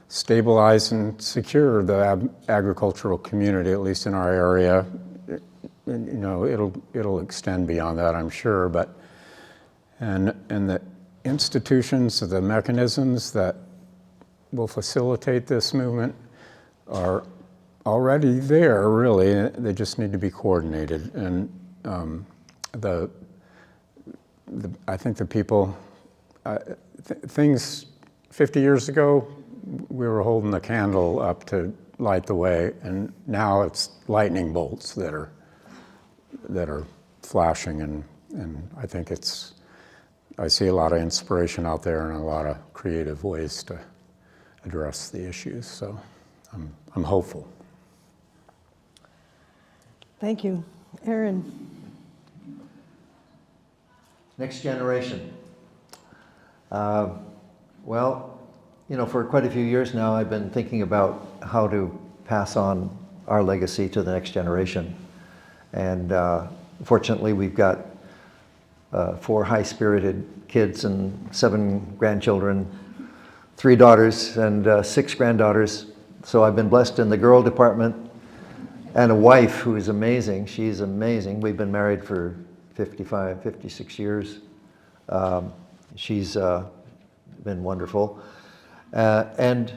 stabilize and secure the agricultural community, at least in our area. You know, it'll extend beyond that, I'm sure, but and the institutions, the mechanisms that will facilitate this movement are already there, really. They just need to be coordinated. And I think the people, things 50 years ago, we were holding the candle up to light the way, and now it's lightning bolts that are flashing, and I think I see a lot of inspiration out there and a lot of creative ways to address the issues. So I'm hopeful. Thank you. Arran. Next generation. Well, you know, for quite a few years now, I've been thinking about how to pass on our legacy to the next generation. And fortunately, we've got 4 high-spirited kids and 7 grandchildren, 3 daughters and 6 granddaughters. So I've been blessed in the girl department, and a wife who is amazing. She's amazing. We've been married for 55, 56 years. She's been wonderful. And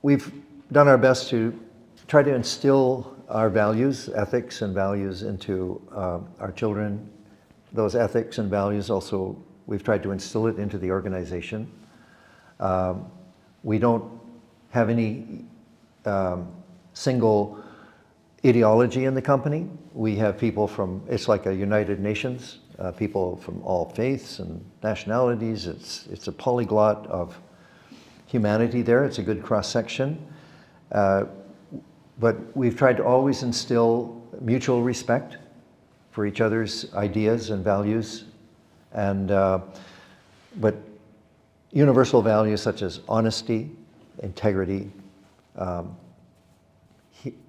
we've done our best to try to instill our values, ethics and values into our children. Those ethics and values also, we've tried to instill it into the organization. We don't have any single ideology in the company. We have people from, it's like a United Nations, people from all faiths and nationalities. It's a polyglot of humanity there. It's a good cross-section. But we've tried to always instill mutual respect for each other's ideas and values, and but universal values such as honesty, integrity,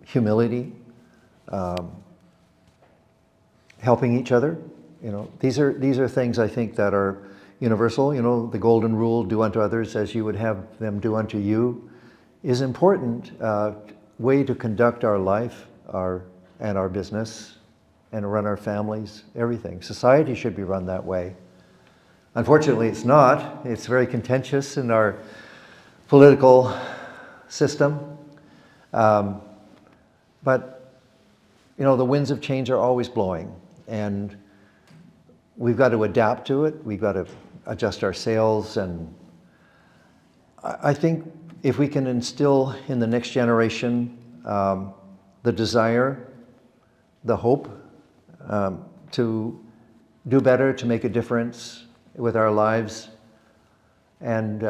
humility, helping each other. You know, these are things I think that are universal. You know, the golden rule, do unto others as you would have them do unto you, is important way to conduct our life, and our business, and run our families, everything. Society should be run that way. Unfortunately, it's not. It's very contentious in our political system. But, you know, the winds of change are always blowing, and we've got to adapt to it. We've got to adjust our sails, and I think if we can instill in the next generation the desire, the hope to do better, to make a difference with our lives. And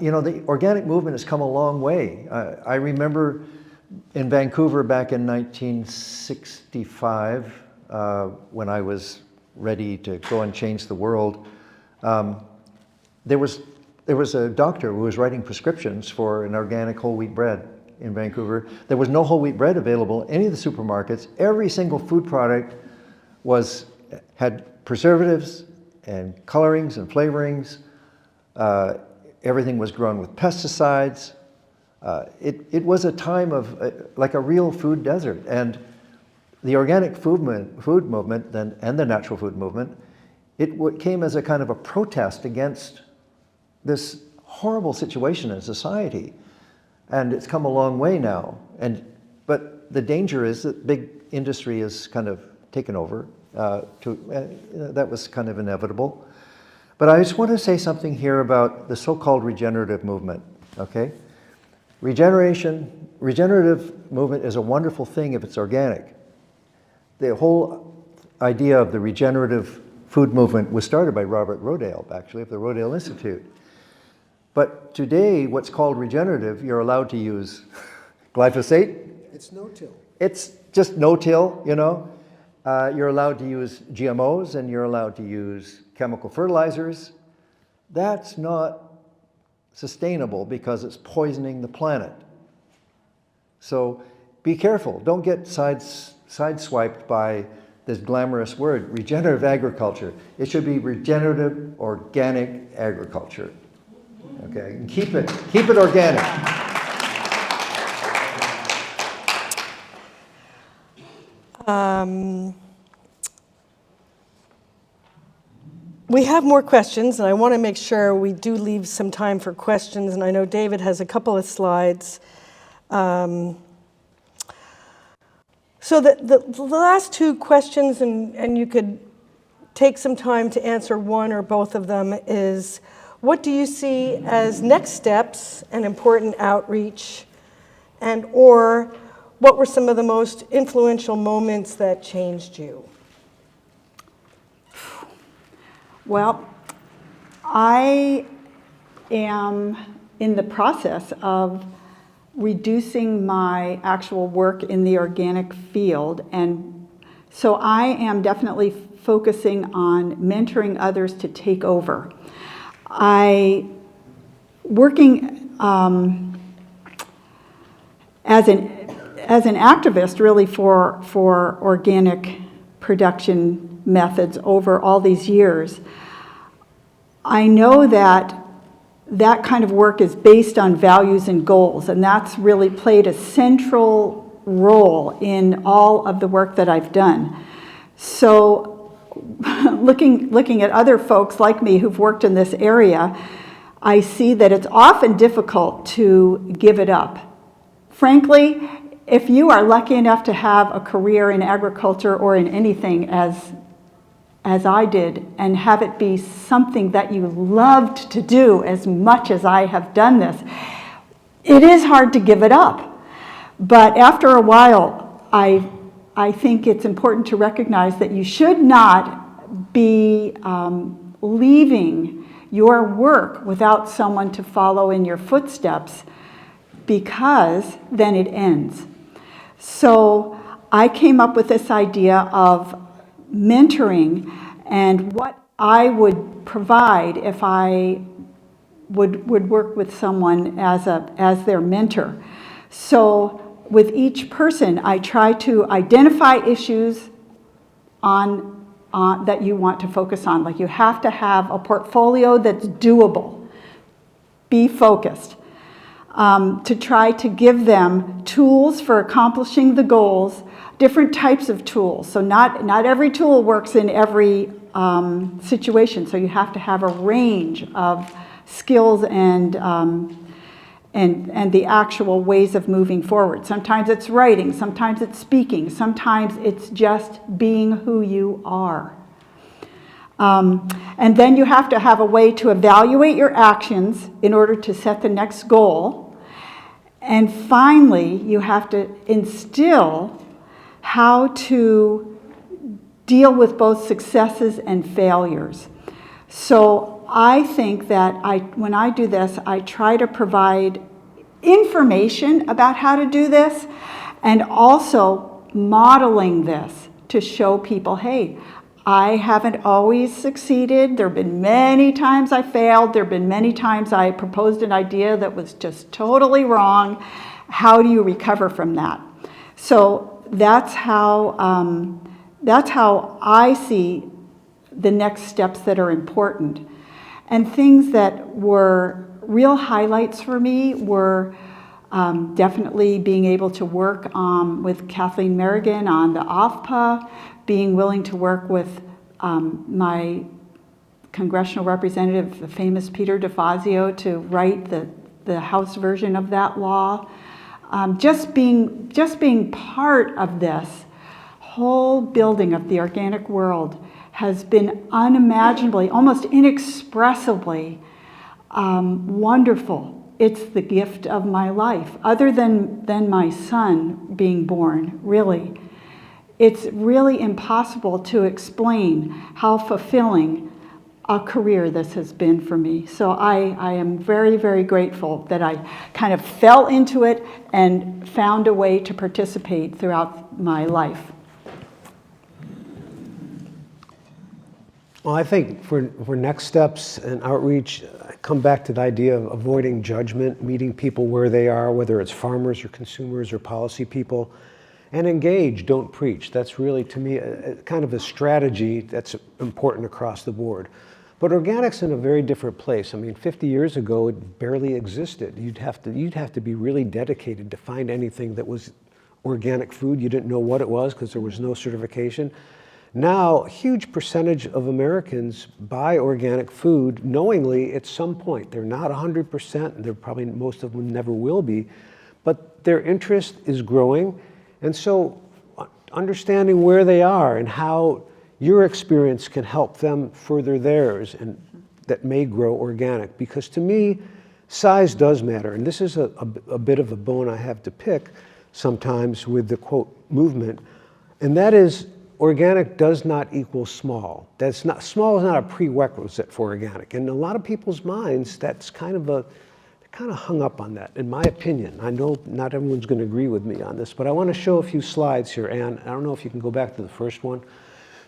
you know, the organic movement has come a long way. I remember in Vancouver back in 1965, when I was ready to go and change the world, there was a doctor who was writing prescriptions for an organic whole wheat bread in Vancouver. There was no whole wheat bread available in any of the supermarkets. Every single food product had preservatives and colorings and flavorings. Everything was grown with pesticides. It was a time of like a real food desert. And the organic food movement and the natural food movement, it came as a kind of a protest against this horrible situation in society. And it's come a long way now. But the danger is that big industry is kind of taken over. That was kind of inevitable. But I just want to say something here about the so-called regenerative movement, okay? Regenerative movement is a wonderful thing if it's organic. The whole idea of the regenerative food movement was started by Robert Rodale, actually, of the Rodale Institute. But today, what's called regenerative, you're allowed to use glyphosate. It's no-till. It's just no-till, you know. You're allowed to use GMOs, and you're allowed to use chemical fertilizers. That's not sustainable because it's poisoning the planet. So be careful. Don't get sideswiped by this glamorous word, regenerative agriculture. It should be regenerative organic agriculture. Okay, and keep it organic. We have more questions, and I want to make sure we do leave some time for questions, and I know David has a couple of slides. So the last 2 questions, and you could take some time to answer one or both of them, is what do you see as next steps and important outreach, and or what were some of the most influential moments that changed you? Well, I am in the process of reducing my actual work in the organic field, and so I am definitely focusing on mentoring others to take over. Working as an activist really for organic production methods over all these years, I know that that kind of work is based on values and goals, and that's really played a central role in all of the work that I've done. So looking at other folks like me who've worked in this area, I see that it's often difficult to give it up. Frankly, if you are lucky enough to have a career in agriculture or in anything as I did, and have it be something that you loved to do as much as I have done this, it is hard to give it up. But after a while, I think it's important to recognize that you should not be leaving your work without someone to follow in your footsteps, because then it ends. So I came up with this idea of mentoring and what I would provide if I would work with someone as their mentor. So with each person, I try to identify issues that you want to focus on. Like, you have to have a portfolio that's doable. Be focused. To try to give them tools for accomplishing the goals, different types of tools. So not every tool works in every situation. So you have to have a range of skills and the actual ways of moving forward. Sometimes it's writing, sometimes it's speaking, sometimes it's just being who you are. And then you have to have a way to evaluate your actions in order to set the next goal. And finally, you have to instill how to deal with both successes and failures. So I think that when I do this, I try to provide information about how to do this, and also modeling this to show people, hey, I haven't always succeeded. There have been many times I failed. There have been many times I proposed an idea that was just totally wrong. How do you recover from that? So that's how I see the next steps that are important. And things that were real highlights for me were definitely being able to work with Kathleen Merrigan on the OFPA, being willing to work with my congressional representative, the famous Peter DeFazio, to write the House version of that law. Just being part of this whole building of the organic world has been unimaginably, almost inexpressibly wonderful. It's the gift of my life, other than my son being born, really. It's really impossible to explain how fulfilling a career this has been for me. So I am very, very grateful that I kind of fell into it and found a way to participate throughout my life. Well, I think for next steps and outreach, I come back to the idea of avoiding judgment, meeting people where they are, whether it's farmers or consumers or policy people, and engage, don't preach. That's really, to me, a kind of a strategy that's important across the board. But organic's in a very different place. I mean, 50 years ago, it barely existed. You'd have to be really dedicated to find anything that was organic food. You didn't know what it was because there was no certification. Now, a huge percentage of Americans buy organic food knowingly at some point. They're not 100%, and they're probably, most of them never will be, but their interest is growing. And so understanding where they are and how your experience can help them further theirs, and that may grow organic. Because to me, size does matter. And this is a bit of a bone I have to pick sometimes with the quote movement, and that is, organic does not equal small. Small is not a prerequisite for organic. In a lot of people's minds, that's kind of hung up on that, in my opinion. I know not everyone's going to agree with me on this, but I want to show a few slides here, Ann. I don't know if you can go back to the first one.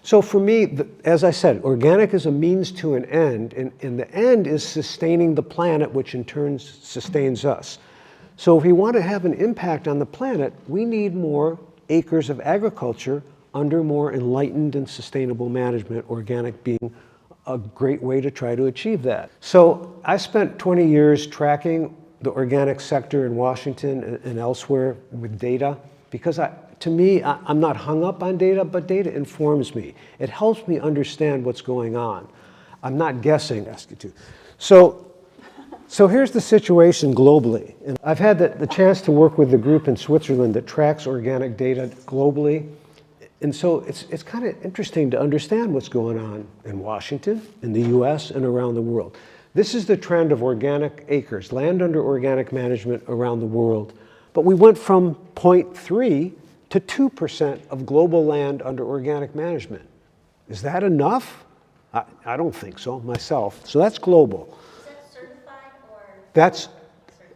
So for me, as I said, organic is a means to an end, and the end is sustaining the planet, which in turn sustains us. So if we want to have an impact on the planet, we need more acres of agriculture under more enlightened and sustainable management, organic being a great way to try to achieve that. So I spent 20 years tracking the organic sector in Washington and elsewhere with data, because to me, I'm not hung up on data, but data informs me. It helps me understand what's going on. I'm not guessing. Ask you to. So here's the situation globally. And I've had the chance to work with the group in Switzerland that tracks organic data globally. And so it's kind of interesting to understand what's going on in Washington, in the US, and around the world. This is the trend of organic acres, land under organic management around the world. But we went from 0.3 to 2% of global land under organic management. Is that enough? I don't think so myself. So that's global. Is that certified or? That's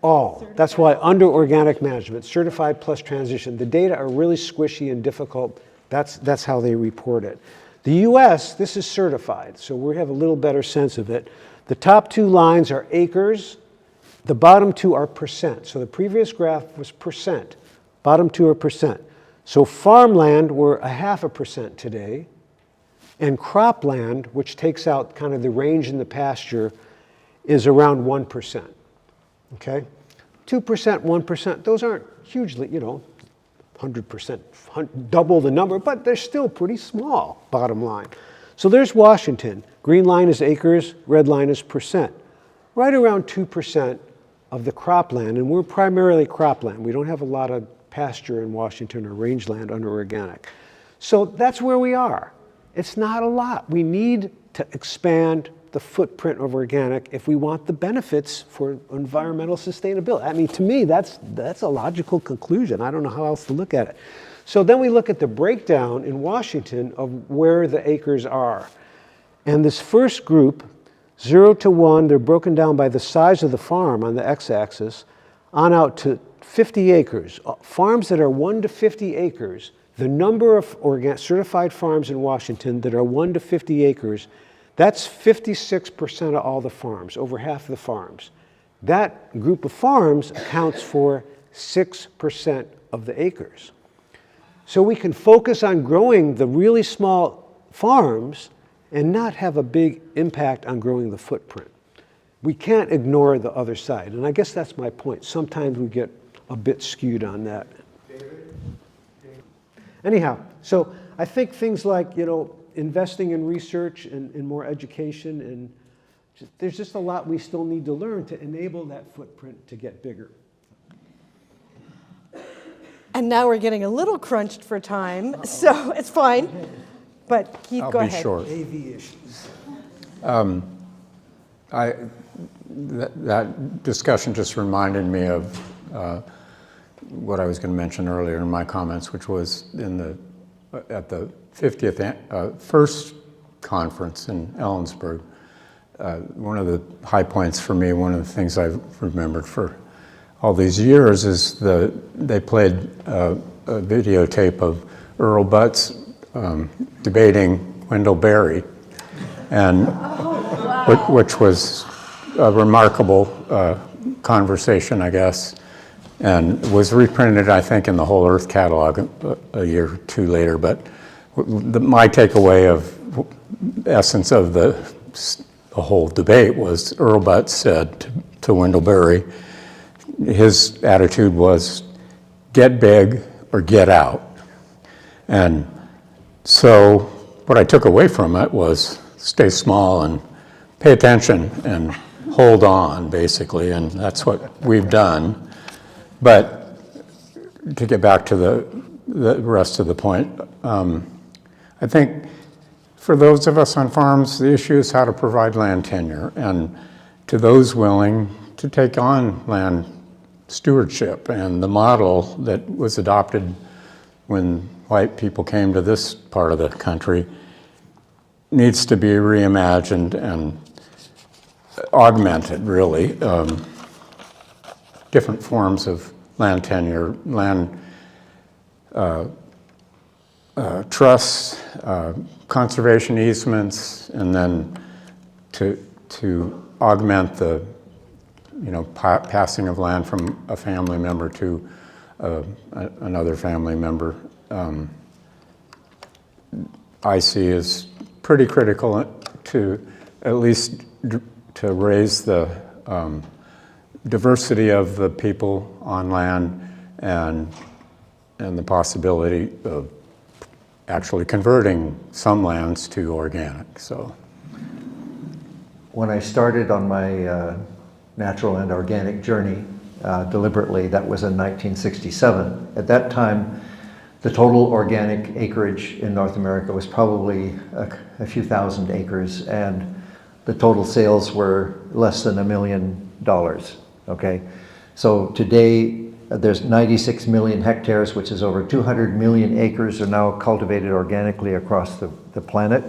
all. That's why under organic management, certified plus transition. The data are really squishy and difficult. That's how they report it. The US, this is certified, so we have a little better sense of it. The top two lines are acres. The bottom two are percent. So the previous graph was percent. Bottom two are percent. So farmland, we're 0.5% today. And cropland, which takes out kind of the range in the pasture, is around 1%. Okay? 2%, 1%, those aren't hugely, 100%, double the number, but they're still pretty small, bottom line. So there's Washington. Green line is acres, red line is percent. Right around 2% of the cropland, and we're primarily cropland. We don't have a lot of pasture in Washington or rangeland under organic. So that's where we are. It's not a lot. We need to expand the footprint of organic if we want the benefits for environmental sustainability. I mean, to me, that's a logical conclusion. I don't know how else to look at it. So then we look at the breakdown in Washington of where the acres are. And this first group, 0 to 1, they're broken down by the size of the farm on the x-axis, on out to 50 acres. Farms that are 1 to 50 acres, the number of certified farms in Washington that are 1 to 50 acres, that's 56% of all the farms, over half of the farms. That group of farms accounts for 6% of the acres. So we can focus on growing the really small farms and not have a big impact on growing the footprint. We can't ignore the other side, and I guess that's my point. Sometimes we get a bit skewed on that. Anyhow, so I think things like, investing in research and more education, and there's just a lot we still need to learn to enable that footprint to get bigger. And now we're getting a little crunched for time, so it's fine. But Keith, go ahead. I'll be short. AV issues. That discussion just reminded me of what I was going to mention earlier in my comments, which was at the 50th first conference in Ellensburg. One of the high points for me, one of the things I've remembered for all these years, is they played a videotape of Earl Butz debating Wendell Berry, and which was a remarkable conversation, I guess, and was reprinted, I think, in the Whole Earth catalog a year or two later. But my takeaway of the essence of the whole debate was Earl Butz said to Wendell Berry, his attitude was, get big or get out. And so what I took away from it was stay small and pay attention and hold on, basically, and that's what we've done. But to get back to the rest of the point, I think for those of us on farms, the issue is how to provide land tenure, and to those willing to take on land stewardship. And the model that was adopted when white people came to this part of the country needs to be reimagined and augmented, really. Different forms of land tenure, land trusts, conservation easements, and then to augment the, passing of land from a family member to another family member, I see as pretty critical to at least to raise the diversity of the people on land and the possibility of actually converting some lands to organic. So, when I started on my natural and organic journey deliberately, that was in 1967. At that time, the total organic acreage in North America was probably a few thousand acres, and the total sales were less than $1 million. Okay, so today there's 96 million hectares, which is over 200 million acres are now cultivated organically across the planet,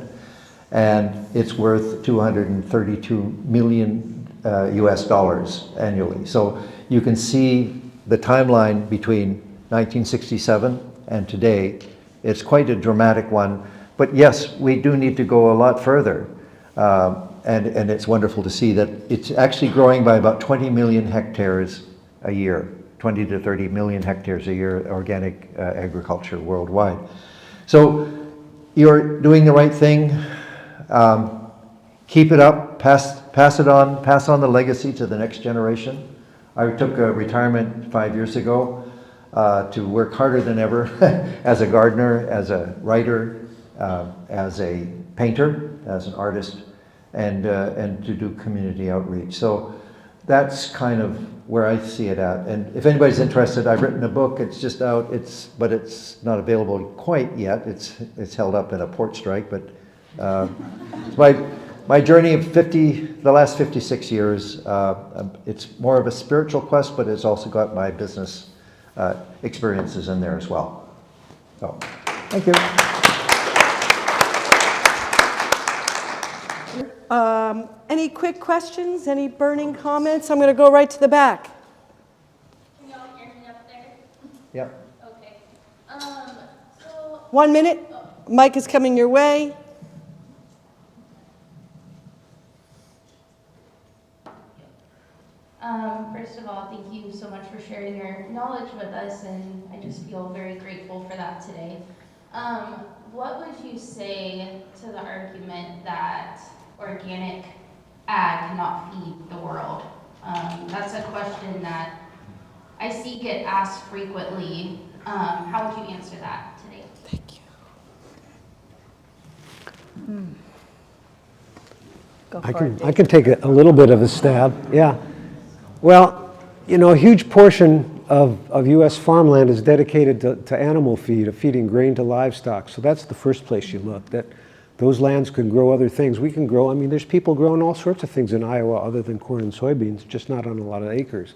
and it's worth $232 million US dollars annually. So you can see the timeline between 1967 and today. It's quite a dramatic one, but yes, we do need to go a lot further. And it's wonderful to see that it's actually growing by about 20 million hectares a year, 20 to 30 million hectares a year, organic agriculture worldwide. So you're doing the right thing. Keep it up, pass it on, pass on the legacy to the next generation. I took a retirement 5 years ago to work harder than ever as a gardener, as a writer, as a painter, as an artist, and to do community outreach. So that's kind of where I see it at. And if anybody's interested, I've written a book. It's just out. But it's not available quite yet. It's held up in a port strike. But my journey of the last 56 years. It's more of a spiritual quest, but it's also got my business experiences in there as well. So, thank you. Any quick questions? Any burning comments? I'm going to go right to the back. Can y'all hear me up there? Yeah. Okay. So 1 minute. Mic is coming your way. First of all, thank you so much for sharing your knowledge with us, and I just feel very grateful for that today. What would you say to the argument that organic ag cannot feed the world? That's a question that I see get asked frequently. How would you answer that today? Thank you. Go I for it, can take a little bit of a stab. Yeah. Well, a huge portion of U.S. farmland is dedicated to animal feed, of feeding grain to livestock. So that's the first place you look, that those lands can grow other things. We can grow, there's people growing all sorts of things in Iowa other than corn and soybeans, just not on a lot of acres.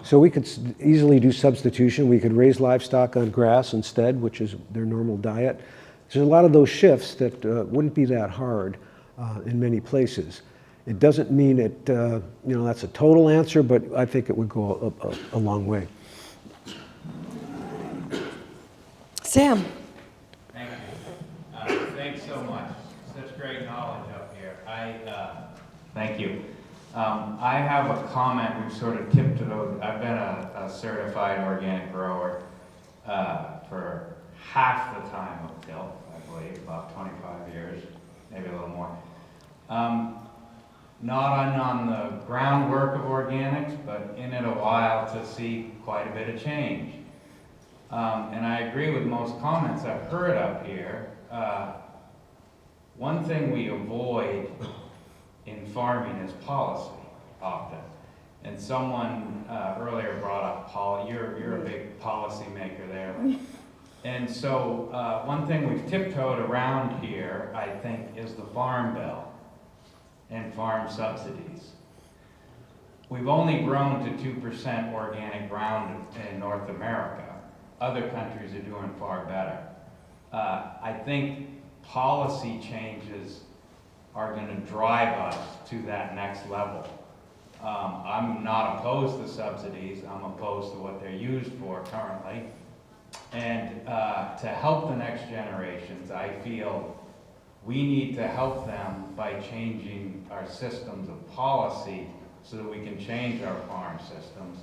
So we could easily do substitution. We could raise livestock on grass instead, which is their normal diet. There's a lot of those shifts that wouldn't be that hard in many places. It doesn't mean that's a total answer, but I think it would go a long way. Sam. Thank you. Thanks so much. Such great knowledge up here. Thank you. I have a comment. We've sort of tiptoed. I've been a certified organic grower for half the time of Tilth, I believe, about 25 years, maybe a little more. Not on the groundwork of organics, but in it a while to see quite a bit of change. And I agree with most comments I've heard up here. One thing we avoid in farming is policy, often. And someone earlier brought up you're a big policy maker there. And so one thing we've tiptoed around here, I think, is the Farm Bill and farm subsidies. We've only grown to 2% organic ground in North America. Other countries are doing far better. I think policy changes are going to drive us to that next level. I'm not opposed to subsidies. I'm opposed to what they're used for currently. And to help the next generations, I feel we need to help them by changing our systems of policy so that we can change our farm systems.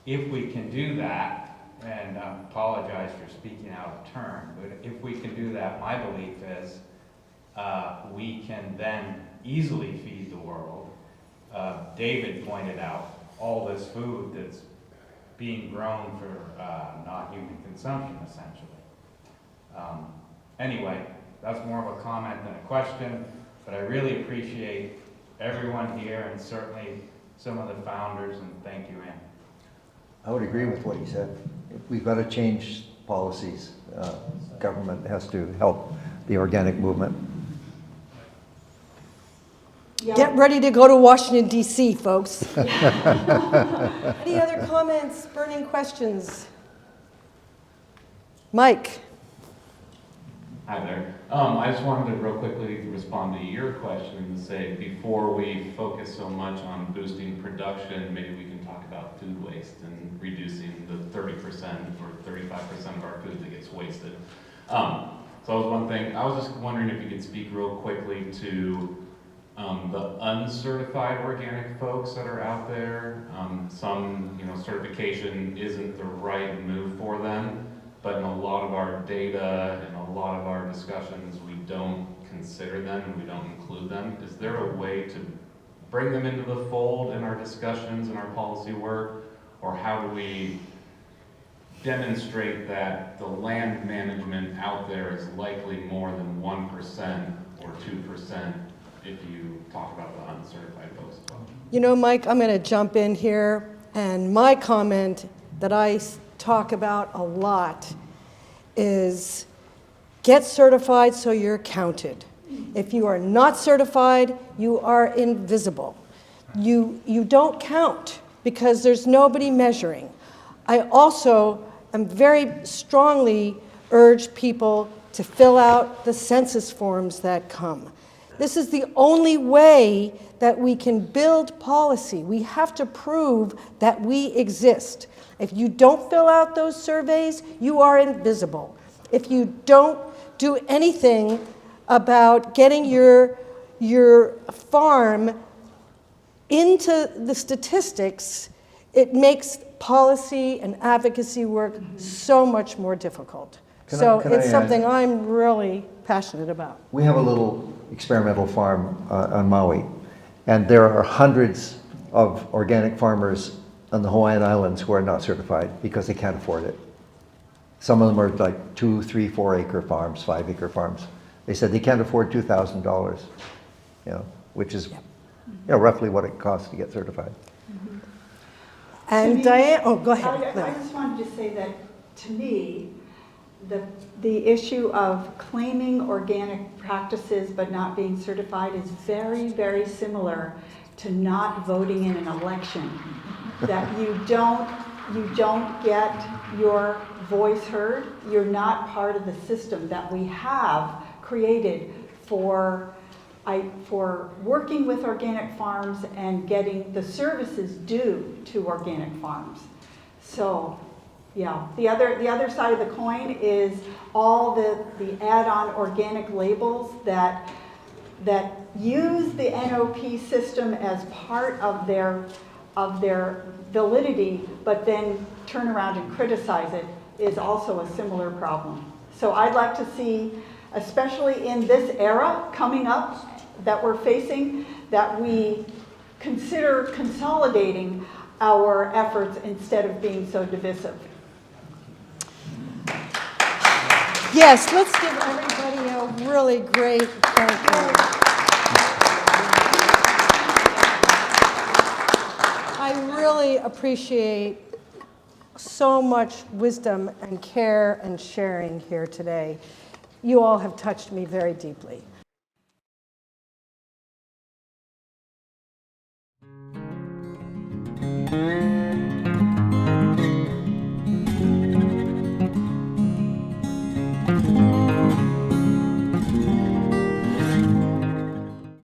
If we can do that, and I apologize for speaking out of turn, but if we can do that, my belief is we can then easily feed the world. David pointed out all this food that's being grown for not human consumption, essentially. Anyway, that's more of a comment than a question, but I really appreciate everyone here and certainly some of the founders, and thank you, Ann. I would agree with what you said. We've got to change policies. Government has to help the organic movement. Yeah. Get ready to go to Washington, D.C., folks. Any other comments, burning questions? Mike? Hi there. I just wanted to real quickly respond to your question and say, before we focus so much on boosting production, maybe we can talk about food waste and reducing the 30% or 35% of our food that gets wasted. So that was one thing. I was just wondering if you could speak real quickly to the uncertified organic folks that are out there. Some, certification isn't the right move for them, but in a lot of our data and a lot of our discussions, we don't consider them and we don't include them. Is there a way to bring them into the fold in our discussions and our policy work? Or how do we demonstrate that the land management out there is likely more than 1% or 2% if you talk about the uncertified folks as well? Mike, I'm going to jump in here, and my comment that I talk about a lot is get certified so you're counted. If you are not certified, you are invisible. You don't count because there's nobody measuring. I also am very strongly urge people to fill out the census forms that come. This is the only way that we can build policy. We have to prove that we exist. If you don't fill out those surveys, you are invisible. If you don't do anything about getting your farm into the statistics, it makes policy and advocacy work so much more difficult. It's something I'm really passionate about. We have a little experimental farm on Maui, and there are hundreds of organic farmers on the Hawaiian Islands who are not certified because they can't afford it. Some of them are like 2, 3, 4 acre farms, 5 acre farms. They said they can't afford $2,000, which is roughly what it costs to get certified. And Diane, go ahead. I just wanted to say that, to me, the issue of claiming organic practices but not being certified is very, very similar to not voting in an election. That you don't get your voice heard. You're not part of the system that we have created for working with organic farms and getting the services due to organic farms. So, yeah, the other side of the coin is all the add-on organic labels that use the NOP system as part of their validity, but then turn around and criticize it, is also a similar problem. So I'd like to see, especially in this era coming up that we're facing, that we consider consolidating our efforts instead of being so divisive. Yes, let's give everybody a really great thank you. I really appreciate so much wisdom and care and sharing here today. You all have touched me very deeply.